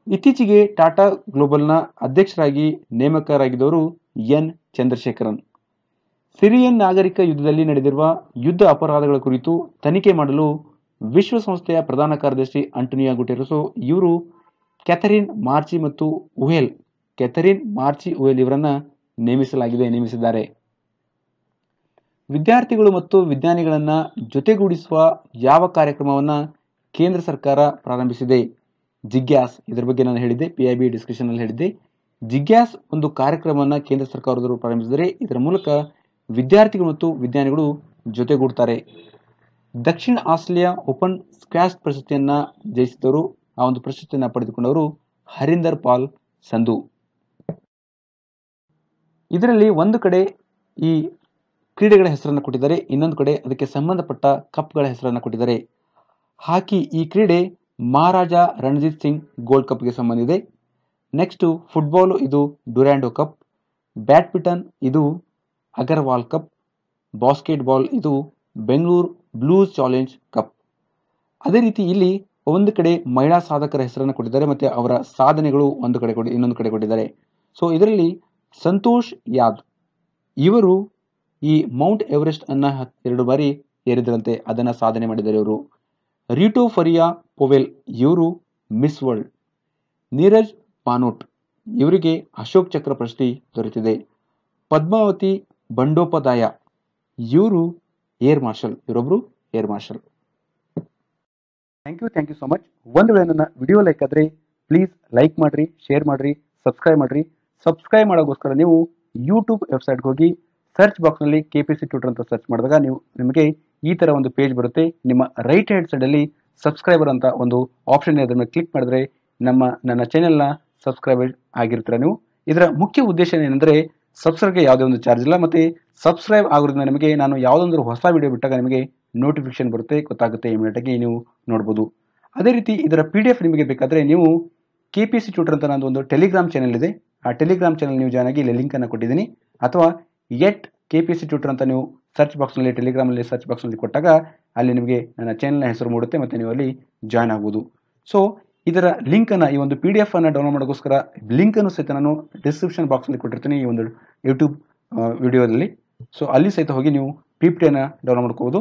ಇತ್ತೀಚೆಗೆ ಟಾಟಾ ಗ್ಲೋಬಲ್ನ ಅಧ್ಯಕ್ಷರಾಗಿ ನೇಮಕರಾಗಿದ್ದವರು ಎನ್ ಚಂದ್ರಶೇಖರನ್. ಸಿರಿಯನ್ ನಾಗರಿಕ ಯುದ್ಧದಲ್ಲಿ ನಡೆದಿರುವ ಯುದ್ಧ ಅಪರಾಧಗಳ ಕುರಿತು ತನಿಖೆ ಮಾಡಲು ವಿಶ್ವಸಂಸ್ಥೆಯ ಪ್ರಧಾನ ಕಾರ್ಯದರ್ಶಿ ಅಂಟೋನಿಯೋ ಗುಟೆರಸ್ ಇವರು ಕ್ಯಾಥರಿನ್ ಮಾರ್ಚಿ ಉಯೆಲ್ ಇವರನ್ನ ನೇಮಿಸಿದ್ದಾರೆ. ವಿದ್ಯಾರ್ಥಿಗಳು ಮತ್ತು ವಿಜ್ಞಾನಿಗಳನ್ನ ಜೊತೆಗೂಡಿಸುವ ಯಾವ ಕಾರ್ಯಕ್ರಮವನ್ನ ಕೇಂದ್ರ ಸರ್ಕಾರ ಪ್ರಾರಂಭಿಸಿದೆ? ಜಿಗ್ಯಾಸ್. ಇದರ ಬಗ್ಗೆ ನಾನು ಹೇಳಿದ್ದೆ, PIB ಡಿಸ್ಕಷನ್ ಅಲ್ಲಿ ಹೇಳಿದ್ದೆ. ಜಿಗ್ಯಾಸ್ ಒಂದು ಕಾರ್ಯಕ್ರಮವನ್ನ ಕೇಂದ್ರ ಸರ್ಕಾರದವರು ಪ್ರಾರಂಭಿಸಿದರೆ ಇದರ ಮೂಲಕ ವಿದ್ಯಾರ್ಥಿಗಳು ಮತ್ತು ವಿಜ್ಞಾನಿಗಳು ಜೊತೆಗೂಡ್ತಾರೆ. ದಕ್ಷಿಣ ಆಸ್ಟ್ರೇಲಿಯಾ ಓಪನ್ ಸ್ಕ್ವಾಷ್ ಪ್ರಶಸ್ತಿಯನ್ನ ಜಯಿಸಿದವರು, ಆ ಒಂದು ಪ್ರಶಸ್ತಿಯನ್ನ ಪಡೆದುಕೊಂಡವರು ಹರಿಂದರ್ ಪಾಲ್ ಸಂಧು. ಇದರಲ್ಲಿ ಒಂದು ಕಡೆ ಈ ಕ್ರೀಡೆಗಳ ಹೆಸರನ್ನು ಕೊಟ್ಟಿದ್ದಾರೆ, ಇನ್ನೊಂದು ಕಡೆ ಅದಕ್ಕೆ ಸಂಬಂಧಪಟ್ಟ ಕಪ್ಗಳ ಹೆಸರನ್ನು ಕೊಟ್ಟಿದ್ದಾರೆ. ಹಾಕಿ ಈ ಕ್ರೀಡೆ ಮಹಾರಾಜ ರಣಜಿತ್ ಸಿಂಗ್ ಗೋಲ್ಡ್ ಕಪ್ಗೆ ಸಂಬಂಧಿಸಿದೆ. ನೆಕ್ಸ್ಟ್ ಫುಟ್ಬಾಲ್ ಇದು ಡ್ಯುರಾಂಡೋ ಕಪ್. ಬ್ಯಾಡ್ಮಿಂಟನ್ ಇದು ಅಗರ್ವಾಲ್ ಕಪ್. ಬಾಸ್ಕೆಟ್ಬಾಲ್ ಇದು ಬೆಂಗಳೂರು ಬ್ಲೂಸ್ ಚಾಲೆಂಜ್ ಕಪ್. ಅದೇ ರೀತಿ ಇಲ್ಲಿ ಒಂದು ಕಡೆ ಮಹಿಳಾ ಸಾಧಕರ ಹೆಸರನ್ನು ಕೊಟ್ಟಿದ್ದಾರೆ ಮತ್ತೆ ಅವರ ಸಾಧನೆಗಳು ಇನ್ನೊಂದು ಕಡೆ ಕೊಟ್ಟಿದ್ದಾರೆ. ಸೊ ಇದರಲ್ಲಿ ಸಂತೋಷ್ ಯಾದ್ ಇವರು ಈ ಮೌಂಟ್ ಎವರೆಸ್ಟ್ ಅನ್ನ 2 ಬಾರಿ ಏರಿದ್ರಂತೆ, ಅದನ್ನ ಸಾಧನೆ ಮಾಡಿದ್ದಾರೆ ಇವರು. ರಿಟೋ ಫರಿಯಾ ಪೊವೆಲ್ ಇವರು ಮಿಸ್ ವರ್ಲ್ಡ್. ನೀರಜ್ ಪಾನೋಟ್ ಇವರಿಗೆ ಅಶೋಕ್ ಚಕ್ರ ಪ್ರಶಸ್ತಿ ದೊರೆತಿದೆ. ಪದ್ಮಾವತಿ ಬಂಡೋಪಾಧ್ಯಾಯ ಇವರು ಏರ್ ಮಾರ್ಷಲ್, ಇವರೊಬ್ರು air marshal. Thank you so much. ಒಂದು ವೇಳೆ ನನ್ನ ವಿಡಿಯೋ ಲೈಕ್ ಆದ್ರೆ ಪ್ಲೀಸ್ ಲೈಕ್ ಮಾಡ್ರಿ, ಶೇರ್ ಮಾಡ್ರಿ, ಸಬ್ಸ್ಕ್ರೈಬ್ ಮಾಡ್ರಿ. ಸಬ್ಸ್ಕ್ರೈಬ್ ಮಾಡೋಕ್ಕೋಸ್ಕರ ನೀವು ಯೂಟ್ಯೂಬ್ ವೆಬ್ಸೈಟ್ಗೆ ಹೋಗಿ ಸರ್ಚ್ ಬಾಕ್ಸ್ನಲ್ಲಿ KPC ಟ್ಯೂಟರ್ ಅಂತ ಸರ್ಚ್ ಮಾಡಿದಾಗ ನಿಮಗೆ ಈ ಥರ ಒಂದು ಪೇಜ್ ಬರುತ್ತೆ. ನಿಮ್ಮ ರೈಟ್ ಹ್ಯಾಂಡ್ ಸೈಡಲ್ಲಿ ಸಬ್ಸ್ಕ್ರೈಬರ್ ಅಂತ ಒಂದು ಆಪ್ಷನ್ ಇದೆ, ಅದರ ಮೇಲೆ ಕ್ಲಿಕ್ ಮಾಡಿದ್ರೆ ನನ್ನ ಚಾನೆಲ್ನ ಸಬ್ಸ್ಕ್ರೈಬರ್ ಆಗಿರ್ತೀರ ನೀವು. ಇದರ ಮುಖ್ಯ ಉದ್ದೇಶ ಏನಂದರೆ ಸಬ್ಸ್ಕ್ರೈಬ್ಗೆ ಯಾವುದೇ ಒಂದು ಚಾರ್ಜ್ ಇಲ್ಲ, ಮತ್ತು ಸಬ್ಸ್ಕ್ರೈಬ್ ಆಗೋದ್ರಿಂದ ನಿಮಗೆ ನಾನು ಯಾವುದೊಂದು ಹೊಸ ವಿಡಿಯೋ ಬಿಟ್ಟಾಗ ನಿಮಗೆ ನೋಟಿಫಿಕೇಶನ್ ಬರುತ್ತೆ, ಗೊತ್ತಾಗುತ್ತೆ, ಇಮಿಡಿಯೇಟಾಗಿ ನೀವು ನೋಡ್ಬೋದು. ಅದೇ ರೀತಿ ಇದರ PDF ನಿಮಗೆ ಬೇಕಾದರೆ ನೀವು KPC ಟ್ಯೂಟರ್ ಅಂತ ನಂದು ಒಂದು ಟೆಲಿಗ್ರಾಮ್ ಚಾನಲ್ ಇದೆ. ಆ ಟೆಲಿಗ್ರಾಮ್ ಚಾನಲ್ ನೀವು ಜಾಯ್ನ್ ಆಗಿ ಇಲ್ಲಿ ಲಿಂಕನ್ನು ಕೊಟ್ಟಿದ್ದೀನಿ, ಅಥವಾ KPSC ಟ್ಯೂಟರ್ ಅಂತ ನೀವು ಸರ್ಚ್ ಬಾಕ್ಸ್ನಲ್ಲಿ ಟೆಲಿಗ್ರಾಮಲ್ಲಿ ಸರ್ಚ್ ಬಾಕ್ಸ್ನಲ್ಲಿ ಕೊಟ್ಟಾಗ ಅಲ್ಲಿ ನಿಮಗೆ ನನ್ನ ಚಾನಲ್ನ ಹೆಸರು ಮೂಡುತ್ತೆ ಮತ್ತು ನೀವು ಅಲ್ಲಿ ಜಾಯ್ನ್ ಆಗ್ಬೋದು. ಸೊ ಇದರ ಲಿಂಕನ್ನು, ಈ ಒಂದು PDF ಅನ್ನು ಡೌನ್ಲೋಡ್ ಮಾಡೋಕ್ಕೋಸ್ಕರ ಲಿಂಕನ್ನು ಸಹಿತ ನಾನು ಡಿಸ್ಕ್ರಿಪ್ಷನ್ ಬಾಕ್ಸಲ್ಲಿ ಕೊಟ್ಟಿರ್ತೀನಿ ಈ ಒಂದು ಯೂಟ್ಯೂಬ್ ವಿಡಿಯೋದಲ್ಲಿ. ಸೊ ಅಲ್ಲಿ ಸಹಿತ ಹೋಗಿ ನೀವು PPT ಅನ್ನು ಡೌನ್ಲೋಡ್ ಮಾಡ್ಕೋಬೋದು.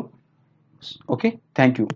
Okay, thank you.